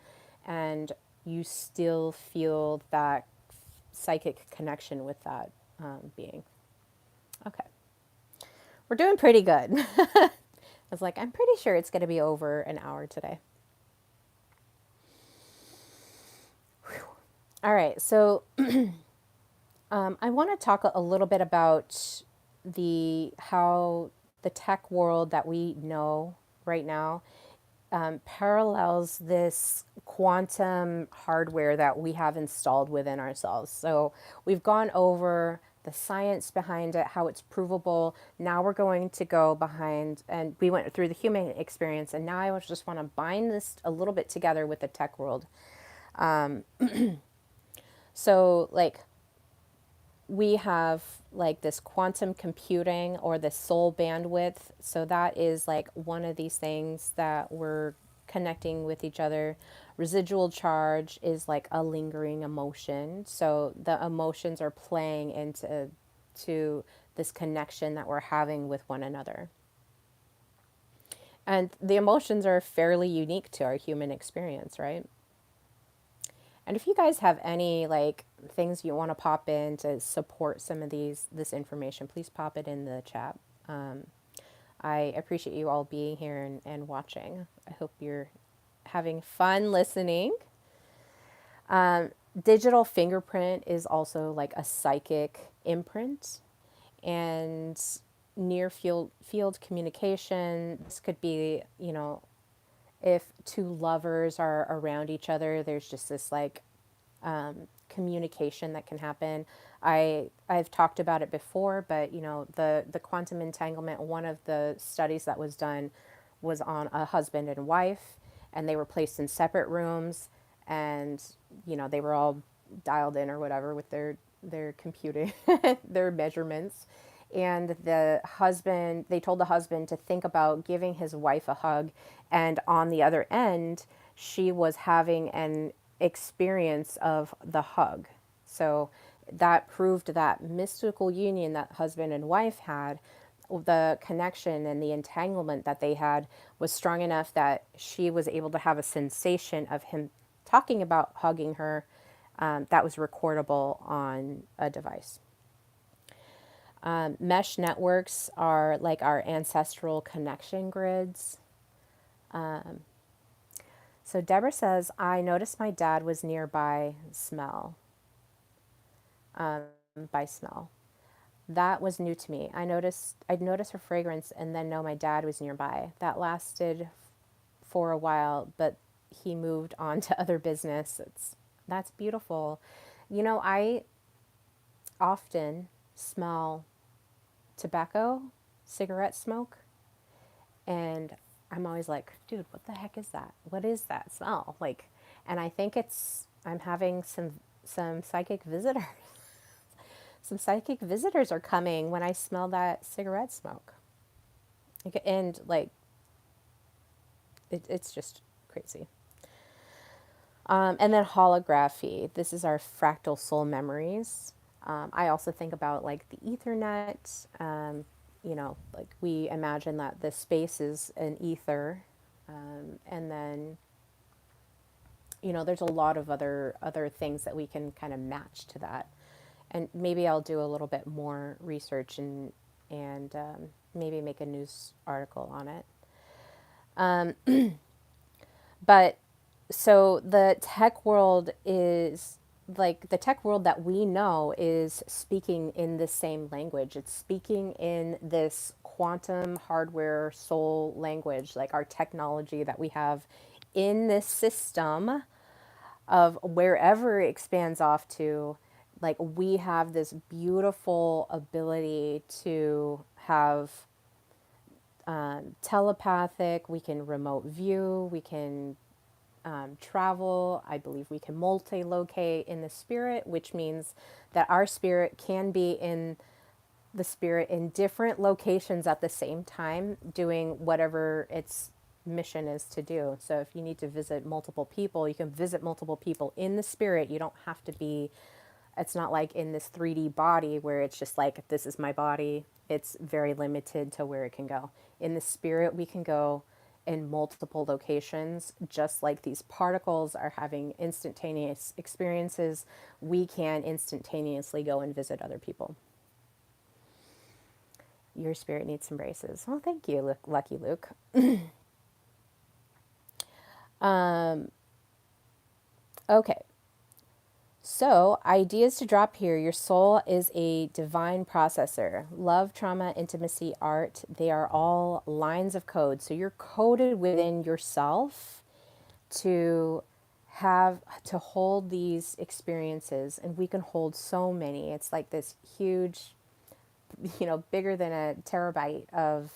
and you still feel that psychic connection with that being. Okay, we're doing pretty good. I was like, I'm pretty sure it's going to be over an hour today. All right, so I want to talk a little bit about how the tech world that we know right now parallels this quantum hardware that we have installed within ourselves. So we've gone over the science behind it, how it's provable. Now we're going to go behind, and we went through the human experience, and now I just want to bind this a little bit together with the tech world. So, like, we have like this quantum computing or the soul bandwidth. So that is like one of these things that we're connecting with each other. Residual charge is like a lingering emotion. So the emotions are playing into this connection that we're having with one another. And the emotions are fairly unique to our human experience, right? And if you guys have any like things you want to pop in to support some of this information, please pop it in the chat. I appreciate you all being here and watching. I hope you're having fun listening. Digital fingerprint is also like a psychic imprint, and near field communication. This could be, if two lovers are around each other, there's just this like communication that can happen. I've talked about it before, but the quantum entanglement. One of the studies that was done was on a husband and wife, and they were placed in separate rooms, and they were all dialed in or whatever with their computing their measurements. And they told the husband to think about giving his wife a hug, and on the other end she was having an experience of the hug. So that proved that mystical union that husband and wife had, the connection and the entanglement that they had was strong enough that she was able to have a sensation of him talking about hugging her, that was recordable on a device. Mesh networks are like our ancestral connection grids. So Deborah says, I noticed my dad was nearby by smell. That was new to me. I'd notice her fragrance and then know my dad was nearby. That lasted for a while, but he moved on to other business. That's beautiful. I often smell tobacco, cigarette smoke, and I'm always like, dude, what the heck is that? What is that smell? Like, and I think I'm having some psychic visitors. Some psychic visitors are coming when I smell that cigarette smoke. And like, it's just crazy. And then holography. This is our fractal soul memories. I also think about like the Ethernet. Like we imagine that the space is an ether, and then there's a lot of other things that we can kind of match to that. And maybe I'll do a little bit more research and maybe make a news article on it. But so the tech world is like the tech world that we know is speaking in the same language. It's speaking in this quantum hardware soul language, like our technology that we have in this system of wherever it expands off to. Like we have this beautiful ability to have telepathic, we can remote view, we can travel. I believe we can multi-locate in the spirit, which means that our spirit can be in the spirit in different locations at the same time, doing whatever its mission is to do. So if you need to visit multiple people, you can visit multiple people in the spirit. You don't have to be, it's not like in this 3D body where it's just like, this is my body. It's very limited to where it can go. In the spirit, we can go in multiple locations, just like these particles are having instantaneous experiences. We can instantaneously go and visit other people. Your spirit needs some braces. Well, thank you, Lucky Luke. Okay. So, ideas to drop here. Your soul is a divine processor. Love, trauma, intimacy, art, they are all lines of code. So, you're coded within yourself to to hold these experiences, and we can hold so many. It's like this huge, bigger than a terabyte of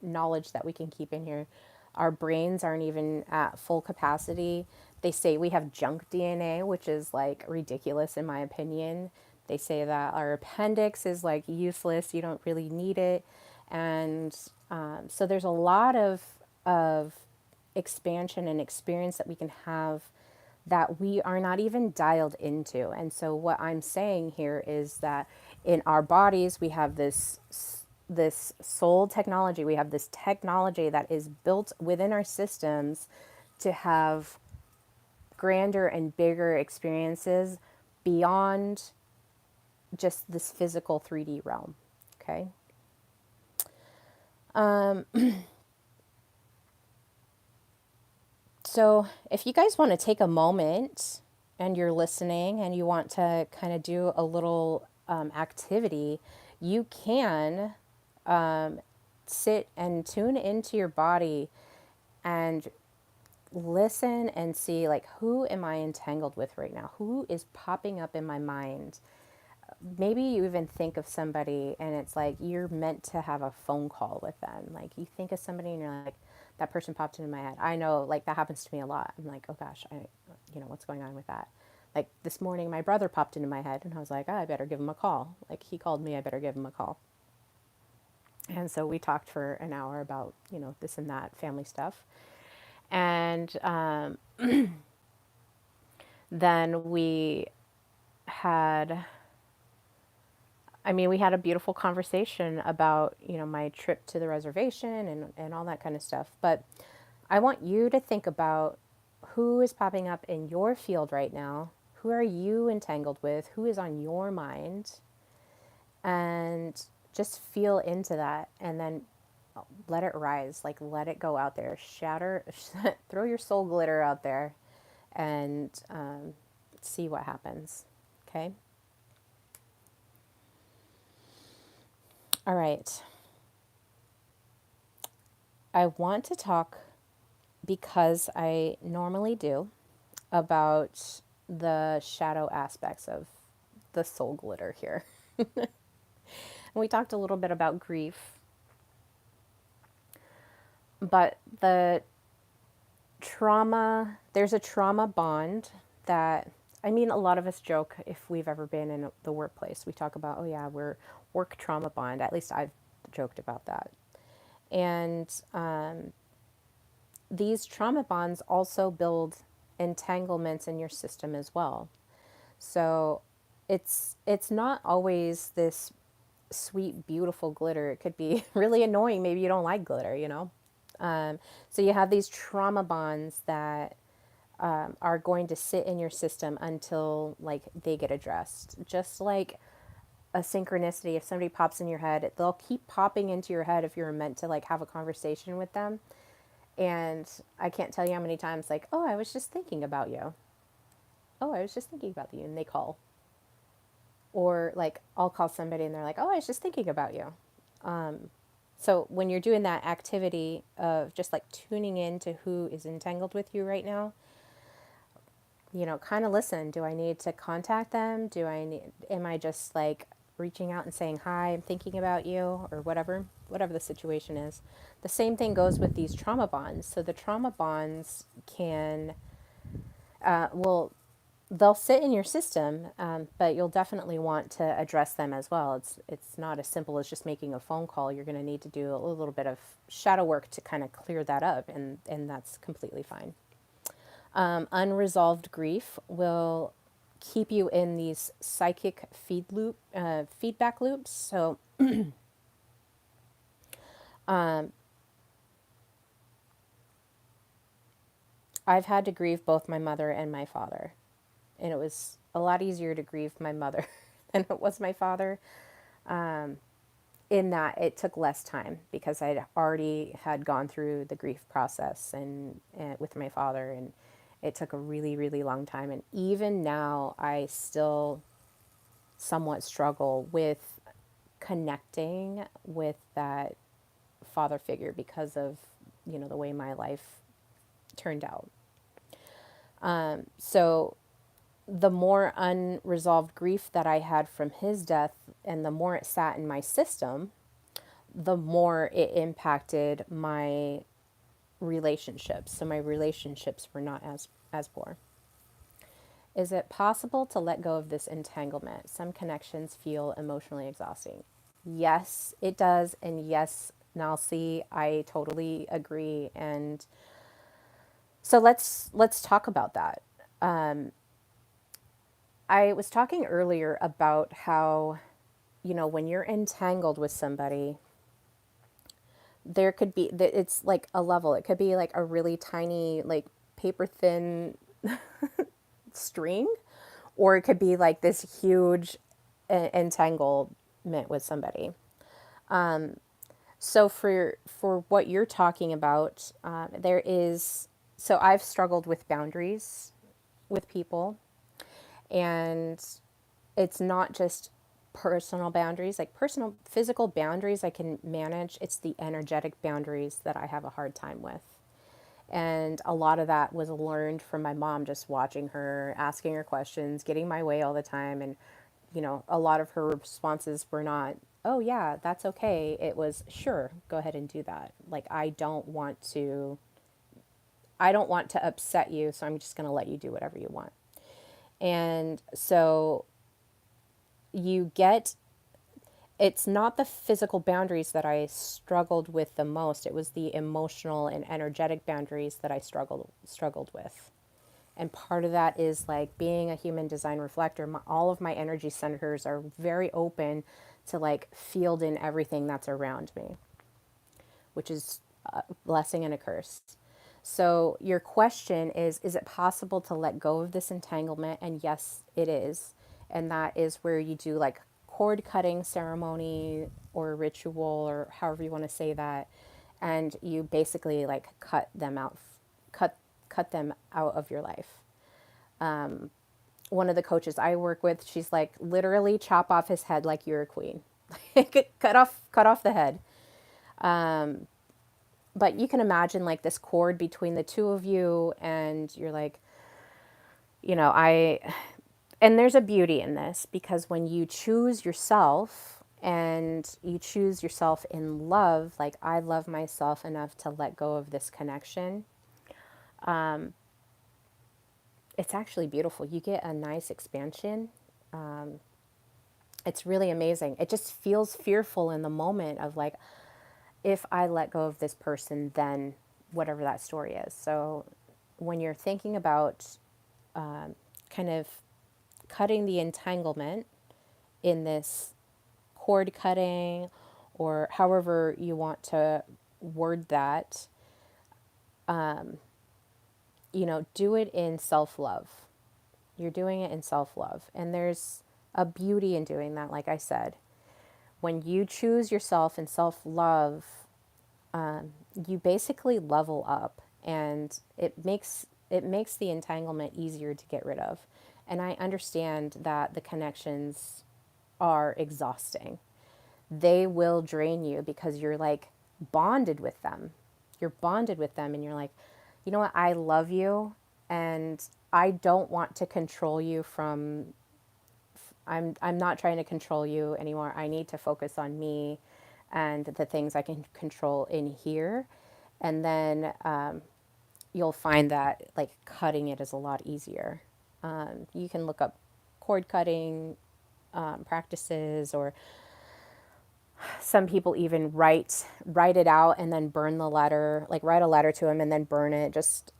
knowledge that we can keep in here. Our brains aren't even at full capacity. They say we have junk DNA, which is like ridiculous in my opinion. They say that our appendix is like useless. You don't really need it. And so there's a lot of expansion and experience that we can have that we are not even dialed into. And so what I'm saying here is that in our bodies we have this soul technology. We have this technology that is built within our systems to have grander and bigger experiences beyond just this physical 3D realm. Okay? So, if you guys want to take a moment and you're listening and you want to kind of do a little activity, you can sit and tune into your body and listen and see, like, who am I entangled with right now? Who is popping up in my mind? Maybe you even think of somebody and it's like you're meant to have a phone call with them. Like you think of somebody and you're like, that person popped into my head. I know, like, that happens to me a lot. I'm like, oh gosh, what's going on with that? Like this morning, my brother popped into my head and I was like, oh, I better give him a call. Like he called me, I better give him a call. And so we talked for an hour about, this and that family stuff. And then had we had a beautiful conversation about, my trip to the reservation and all that kind of stuff. But I want you to think about who is popping up in your field right now. Who are you entangled with? Who is on your mind? And just feel into that and then let it rise. Like, let it go out there. Shatter, throw your soul glitter out there and see what happens. Okay? All right. I want to talk, because I normally do, about the shadow aspects of the soul glitter here. And we talked a little bit about grief, but there's a trauma bond that, a lot of us joke if we've ever been in the workplace. We talk about, oh yeah, we're work trauma bond. At least I've joked about that. And these trauma bonds also build entanglements in your system as well. So it's not always this sweet, beautiful glitter. It could be really annoying. Maybe you don't like glitter, you know? So you have these trauma bonds that are going to sit in your system until like they get addressed. Just like a synchronicity, if somebody pops in your head, they'll keep popping into your head if you're meant to like have a conversation with them. And I can't tell you how many times like, oh, I was just thinking about you. Oh, I was just thinking about you. And they call. Or like I'll call somebody and they're like, oh, I was just thinking about you. So when you're doing that activity of just like tuning in to who is entangled with you right now, you know, kind of listen. Do I need to contact them? Am I just like reaching out and saying, hi, I'm thinking about you, or whatever the situation is. The same thing goes with these trauma bonds. So the trauma bonds will they'll sit in your system, but you'll definitely want to address them as well. It's not as simple as just making a phone call. You're going to need to do a little bit of shadow work to kind of clear that up, and that's completely fine. Unresolved grief will keep you in these psychic feedback loops. So I've had to grieve both my mother and my father, and it was a lot easier to grieve my mother than it was my father. In that it took less time because I already had gone through the grief process and with my father, and it took a really, really long time. And even now, I still somewhat struggle with connecting with that father figure because of, you know, the way my life turned out. So the more unresolved grief that I had from his death and the more it sat in my system, the more it impacted my relationships. So my relationships were not as poor. Is it possible to let go of this entanglement? Some connections feel emotionally exhausting. Yes, it does. And yes, Nalsi, I totally agree. And so let's talk about that. I was talking earlier about how, you know, when you're entangled with somebody, there could be, it's like a level. It could be like a really tiny, like paper thin string, or it could be like this huge entanglement with somebody. So for what you're talking about, there is. So I've struggled with boundaries with people, and it's not just personal boundaries, like personal physical boundaries I can manage. It's the energetic boundaries that I have a hard time with. And a lot of that was learned from my mom, just watching her, asking her questions, getting my way all the time. And, you know, a lot of her responses were not, oh, yeah, that's okay. It was, sure, go ahead and do that. Like, I don't want to upset you, so I'm just going to let you do whatever you want. And so you get, it's not the physical boundaries that I struggled with the most. It was the emotional and energetic boundaries that I struggled with. And part of that is like being a human design reflector, all of my energy centers are very open to like field in everything that's around me, which is a blessing and a curse. So your question is it possible to let go of this entanglement? And yes, it is. And that is where you do like cord cutting ceremony or ritual or however you want to say that. And you basically like cut cut them out of your life. One of the coaches I work with, she's like, literally chop off his head like you're a queen. Cut off the head. But you can imagine like this cord between the two of you, and you're like, you know, and there's a beauty in this because when you choose yourself and you choose yourself in love, like I love myself enough to let go of this connection, it's actually beautiful. You get a nice expansion. It's really amazing. It just feels fearful in the moment of like, if I let go of this person, then whatever that story is. So when you're thinking about kind of cutting the entanglement in this cord cutting or however you want to word that, do it in self love. You're doing it in self love. And there's a beauty in doing that, like I said. When you choose yourself in self love, you basically level up and it makes the entanglement easier to get rid of. And I understand that the connections are exhausting. They will drain you because you're like bonded with them. You're bonded with them and you're like, you know what? I love you and I don't want to control you from I'm not trying to control you anymore. I need to focus on me and the things I can control in here. And then you'll find that like cutting it is a lot easier. You can look up cord cutting practices, or some people even write it out and then burn the letter, like write a letter to him and then burn it. Just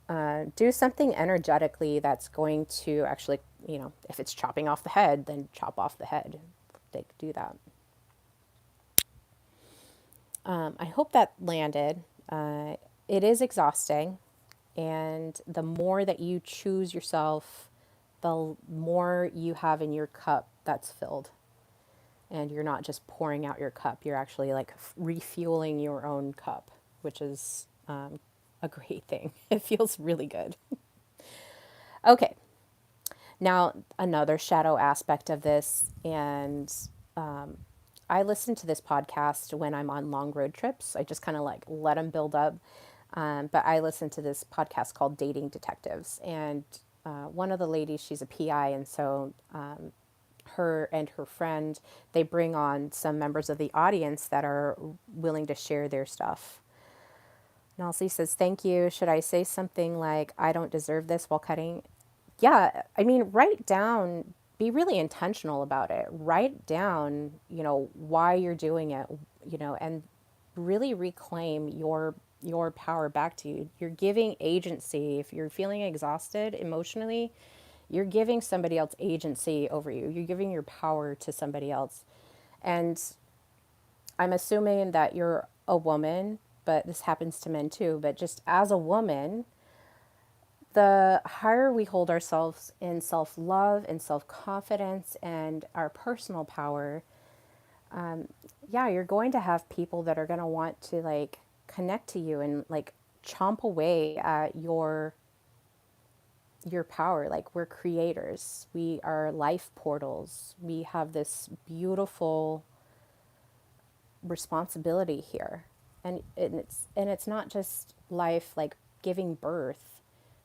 do something energetically that's going to actually, if it's chopping off the head, then chop off the head. They could do that. I hope that landed. It is exhausting, and the more that you choose yourself, the more you have in your cup that's filled. And you're not just pouring out your cup, you're actually like refueling your own cup, which is a great thing. It feels really good. Okay, now another shadow aspect of this, and I listen to this podcast when I'm on long road trips. I just kind of like let them build up. But I listen to this podcast called Dating Detectives, and one of the ladies, she's a PI, and so her and her friend, they bring on some members of the audience that are willing to share their stuff. Nalsi says, "Thank you. Should I say something like, I don't deserve this while cutting?" Yeah, I mean, write down, be really intentional about it. Write down, why you're doing it, and really reclaim your power back to you. You're giving agency. If you're feeling exhausted emotionally, you're giving somebody else agency over you. You're giving your power to somebody else. And I'm assuming that you're a woman, but this happens to men too. But just as a woman, the higher we hold ourselves in self love and self confidence and our personal power, yeah, you're going to have people that are going to want to like connect to you and like chomp away at your power. Like, we're creators, we are life portals, we have this beautiful responsibility here. And it's not just life, like giving birth.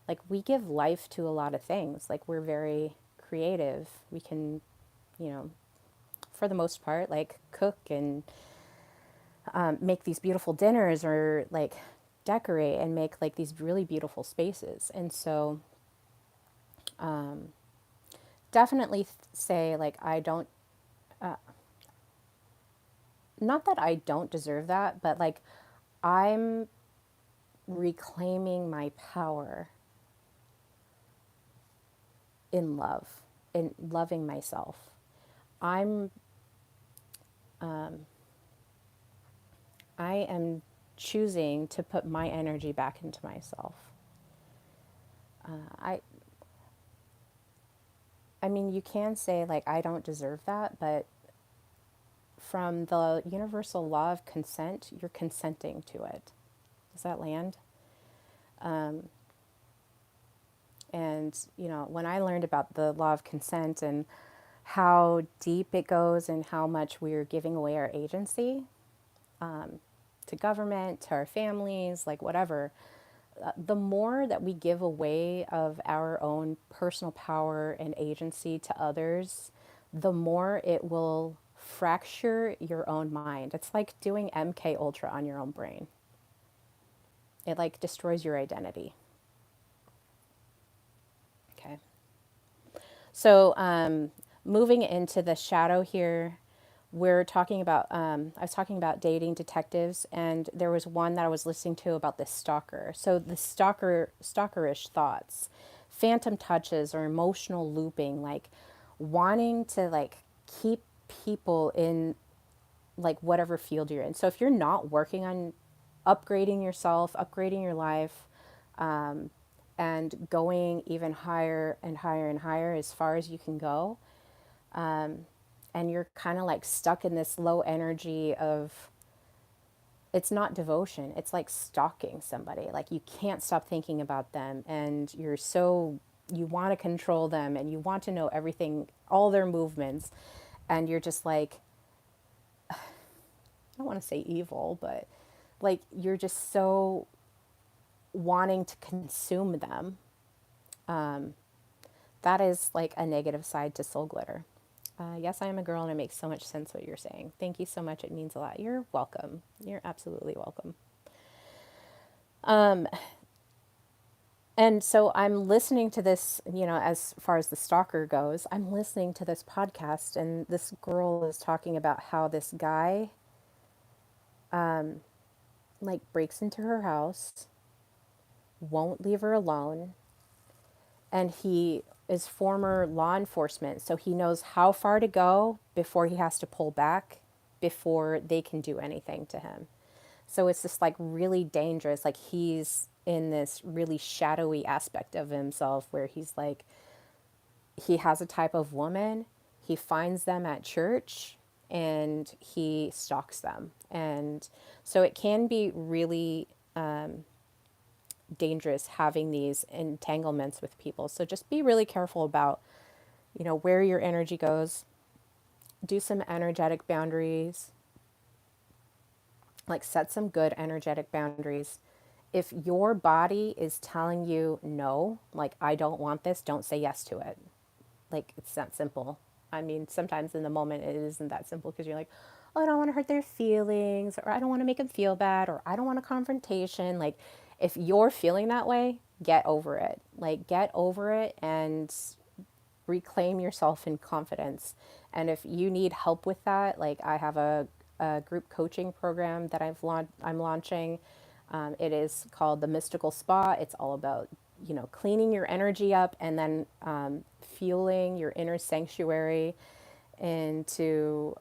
Like, we give life to a lot of things. Like, we're very creative. We can, you know for the most part, like cook and make these beautiful dinners, or like decorate and make like these really beautiful spaces. And so definitely say like, I don't, not that I don't deserve that, but like, I'm reclaiming my power in love, in loving myself. I'm I am choosing to put my energy back into myself. I I mean, you can say like, I don't deserve that, but from the universal law of consent, you're consenting to it. Does that land? And, when I learned about the law of consent and how deep it goes and how much we're giving away our agency to government, to our families, like whatever, the more that we give away of our own personal power and agency to others, the more it will fracture your own mind. It's like doing MK Ultra on your own brain. It like destroys your identity. Okay. So moving into the shadow here, we're talking about, I was talking about dating detectives, and there was one that I was listening to about this stalker. So the stalkerish thoughts, phantom touches, or emotional looping, like wanting to like keep people in like whatever field you're in. So if you're not working on upgrading yourself, upgrading your life, and going even higher and higher and higher as far as you can go, and you're kind of like stuck in this low energy of, it's not devotion, it's like stalking somebody. Like you can't stop thinking about them, and you want to control them, and you want to know everything, all their movements, and you're just like, I don't want to say evil, but like you're just so wanting to consume them. That is like a negative side to soul glitter. Yes, I am a girl, and it makes so much sense what you're saying. Thank you so much. It means a lot. You're welcome. You're absolutely welcome. And so I'm listening to this, as far as the stalker goes, I'm listening to this podcast, and this girl is talking about how this guy like breaks into her house, won't leave her alone, and he is former law enforcement, so he knows how far to go before he has to pull back before they can do anything to him. So it's just like really dangerous. Like he's in this really shadowy aspect of himself where he's like, he has a type of woman, he finds them at church, and he stalks them. And so it can be really dangerous having these entanglements with people. So just be really careful about, where your energy goes. Do some energetic boundaries, like set some good energetic boundaries. If your body is telling you no, like I don't want this, don't say yes to it. Like it's that simple. I mean, sometimes in the moment it isn't that simple because you're like, oh, I don't want to hurt their feelings, or I don't want to make them feel bad, or I don't want a confrontation. Like if you're feeling that way, get over it. Like get over it and reclaim yourself in confidence. And if you need help with that, like I have a group coaching program that I'm launching. It is called the Mystical Spa. It's all about, cleaning your energy up, and then fueling your inner sanctuary into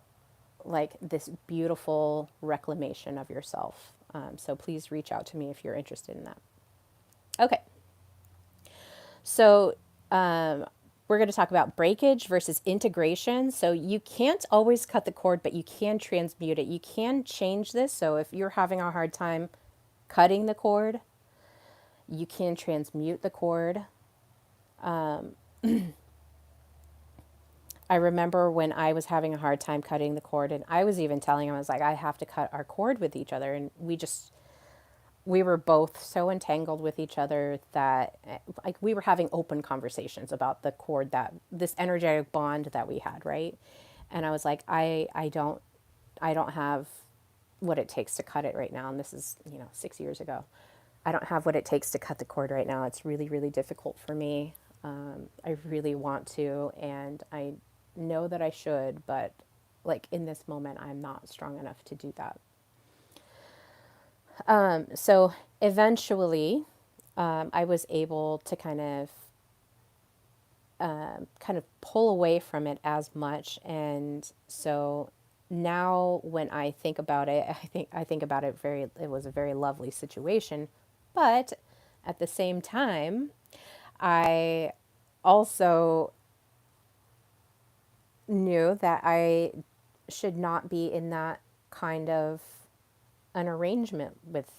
like this beautiful reclamation of yourself. So please reach out to me if you're interested in that. Okay, so we're going to talk about breakage versus integration. So you can't always cut the cord, but you can transmute it. You can change this. So if you're having a hard time cutting the cord, you can transmute the cord. I remember when I was having a hard time cutting the cord, and I was even telling him, I was like, I have to cut our cord with each other. And we were both so entangled with each other that like we were having open conversations about the cord, that this energetic bond that we had, right? And I was like, I don't have what it takes to cut it right now. And this is, 6 years ago. I don't have what it takes to cut the cord right now. It's really, really difficult for me. I really want to, and I know that I should, but like in this moment, I'm not strong enough to do that. So eventually, I was able to kind of pull away from it as much, and so now when I think about it, I think about it very. It was a very lovely situation, but at the same time, I also knew that I should not be in that kind of an arrangement with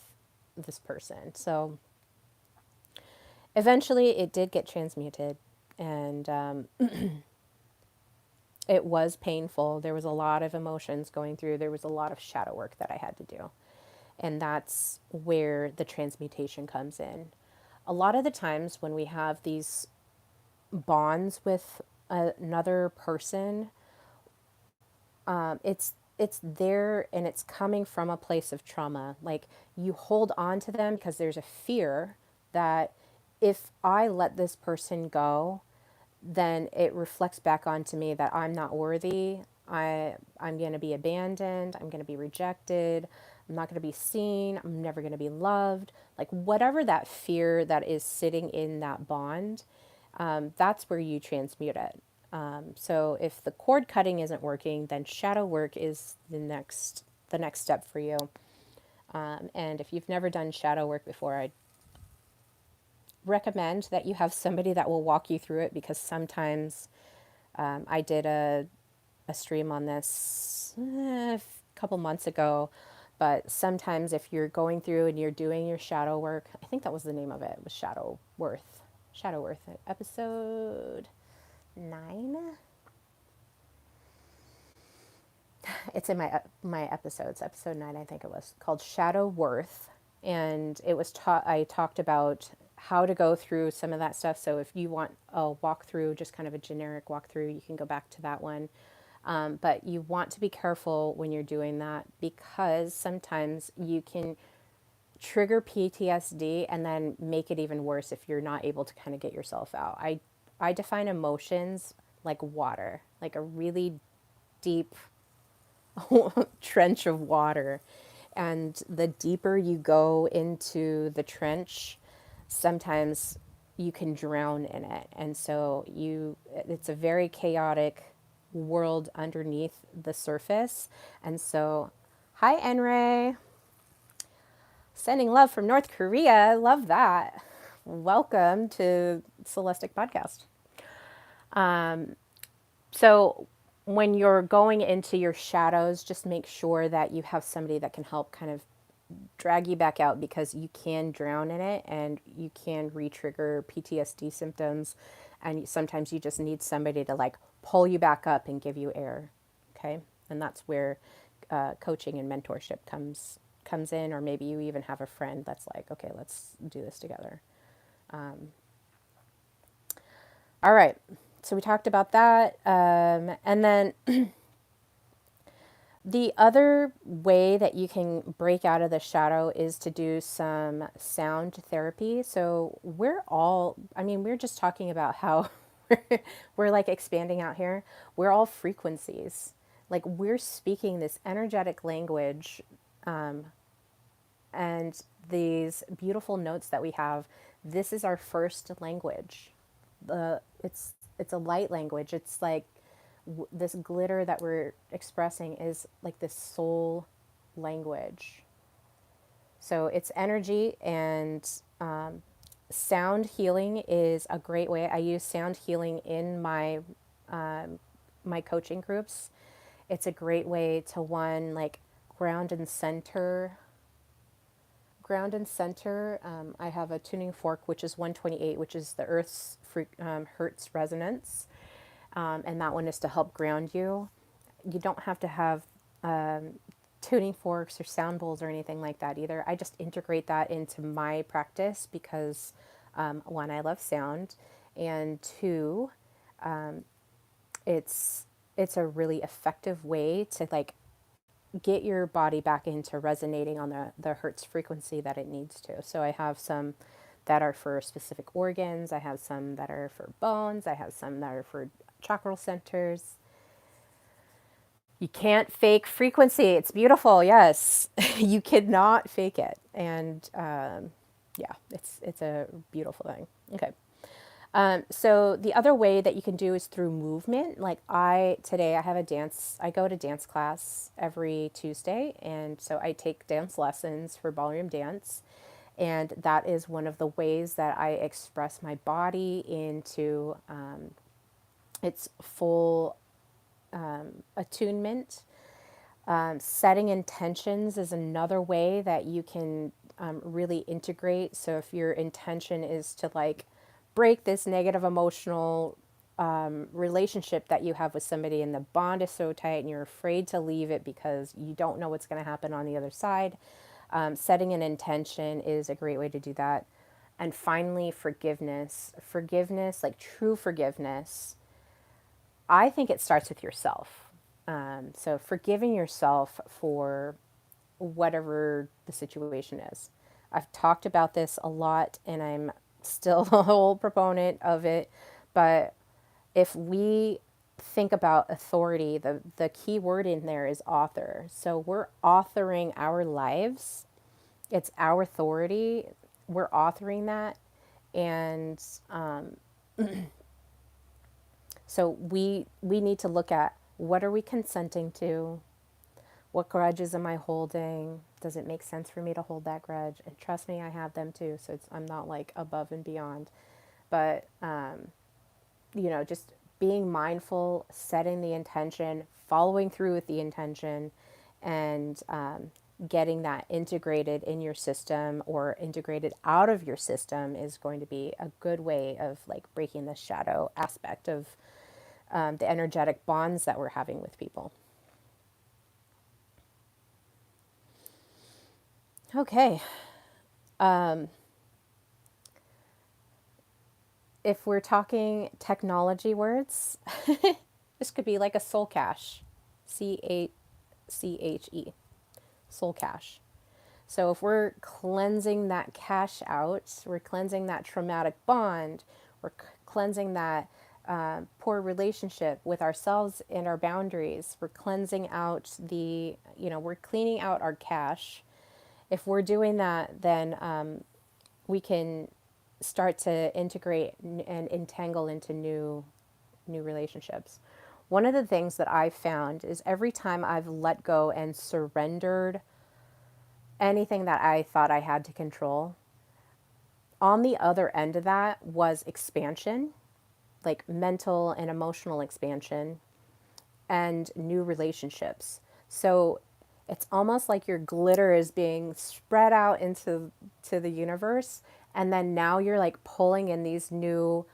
this person. So eventually it did get transmuted, and it was painful. There was a lot of emotions going through, there was a lot of shadow work that I had to do. And that's where the transmutation comes in. A lot of the times when we have these bonds with another person, it's there, and it's coming from a place of trauma. Like you hold on to them because there's a fear that if I let this person go, then it reflects back onto me that I'm not worthy. I'm going to be abandoned. I'm going to be rejected. I'm not going to be seen. I'm never going to be loved. Like whatever that fear that is sitting in that bond, that's where you transmute it. So if the cord cutting isn't working, then shadow work is the next step for you. And if you've never done shadow work before, I recommend that you have somebody that will walk you through it, because sometimes I did a stream on this a couple months ago, but sometimes if you're going through and you're doing your shadow work, I think that was the name of it, was Shadow Worth, episode 9. It's in my episodes, episode 9, I think it was, called Shadow Worth. And it was I talked about how to go through some of that stuff. So if you want a walkthrough, just kind of a generic walkthrough, you can go back to that one. But you want to be careful when you're doing that, because sometimes you can trigger PTSD and then make it even worse if you're not able to kind of get yourself out. I define emotions like water, like a really deep trench of water. And the deeper you go into the trench, sometimes you can drown in it. And so it's a very chaotic world underneath the surface. And so, hi, Enray. Sending love from North Korea. Love that. Welcome to Soulestic Podcast. So when you're going into your shadows, just make sure that you have somebody that can help kind of drag you back out, because you can drown in it and you can re-trigger PTSD symptoms. And sometimes you just need somebody to like pull you back up and give you air. Okay. And that's where coaching and mentorship comes in, or maybe you even have a friend that's like, okay, let's do this together. All right. So we talked about that. And then the other way that you can break out of the shadow is to do some sound therapy. So we're just talking about how we're like expanding out here. We're all frequencies. Like we're speaking this energetic language, and these beautiful notes that we have. This is our first language. It's a light language. It's like this glitter that we're expressing is like this soul language. So it's energy, and sound healing is a great way. I use sound healing in my coaching groups. It's a great way to like ground and center. I have a tuning fork, which is 128, which is the Earth's Hertz resonance. And that one is to help ground you. You don't have to have tuning forks or sound bowls or anything like that either. I just integrate that into my practice because, one, I love sound, and two, it's a really effective way to like get your body back into resonating on the hertz frequency that it needs to. So I have some that are for specific organs. I have some that are for bones. I have some that are for chakral centers. You can't fake frequency. It's beautiful. Yes, you cannot fake it. And yeah, it's a beautiful thing. Okay. So the other way that you can do is through movement. Like today I have I go to dance class every Tuesday. And so I take dance lessons for ballroom dance. And that is one of the ways that I express my body into its full attunement. Setting intentions is another way that you can really integrate. So if your intention is to like break this negative emotional relationship that you have with somebody, and the bond is so tight and you're afraid to leave it because you don't know what's going to happen on the other side, setting an intention is a great way to do that. And finally, forgiveness, like true forgiveness, I think it starts with yourself. So forgiving yourself for whatever the situation is. I've talked about this a lot, and I'm still a whole proponent of it. But if we think about authority, the key word in there is author. So we're authoring our lives. It's our authority. We're authoring that. And so we need to look at, what are we consenting to? What grudges am I holding? Does it make sense for me to hold that grudge? And trust me, I have them too. So I'm not like above and beyond. But, just being mindful, setting the intention, following through with the intention, and getting that integrated in your system or integrated out of your system is going to be a good way of like breaking the shadow aspect of the energetic bonds that we're having with people. Okay. If we're talking technology words, this could be like a soul cache, CACHE, soul cache. So if we're cleansing that cache out, we're cleansing that traumatic bond, we're cleansing that poor relationship with ourselves and our boundaries, we're cleansing out we're cleaning out our cache. If we're doing that, then we can start to integrate and entangle into new relationships. One of the things that I've found is every time I've let go and surrendered anything that I thought I had to control, on the other end of that was expansion, like mental and emotional expansion and new relationships. So it's almost like your glitter is being spread out to the universe, and then now you're like pulling in these new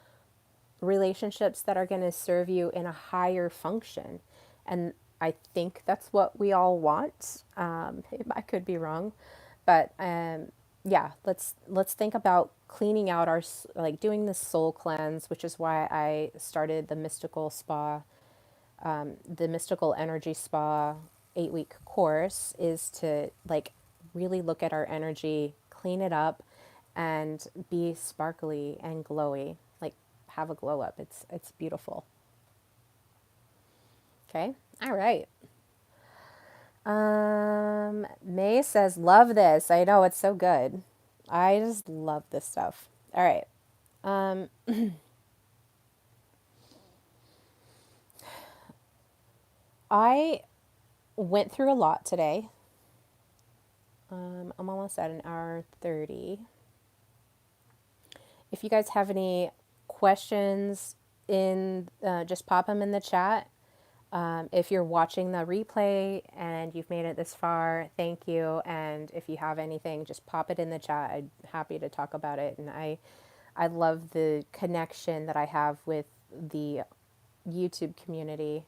relationships that are going to serve you in a higher function. And I think that's what we all want. I could be wrong, but yeah, let's think about cleaning out our, like doing this soul cleanse, which is why I started the mystical energy spa 8-week course, is to like really look at our energy, clean it up, and be sparkly and glowy, like have a glow up. It's beautiful. Okay. All right. May says, love this. I know, it's so good. I just love this stuff. All right. I went through a lot today. I'm almost at an hour 30. If you guys have any questions, just pop them in the chat. If you're watching the replay and you've made it this far, thank you. And if you have anything, just pop it in the chat. I'm happy to talk about it. And I love the connection that I have with the YouTube community.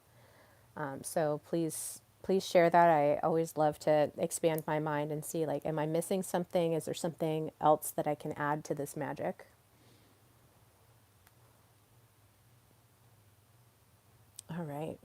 So please share that. I always love to expand my mind and see, like, am I missing something? Is there something else that I can add to this magic? All right.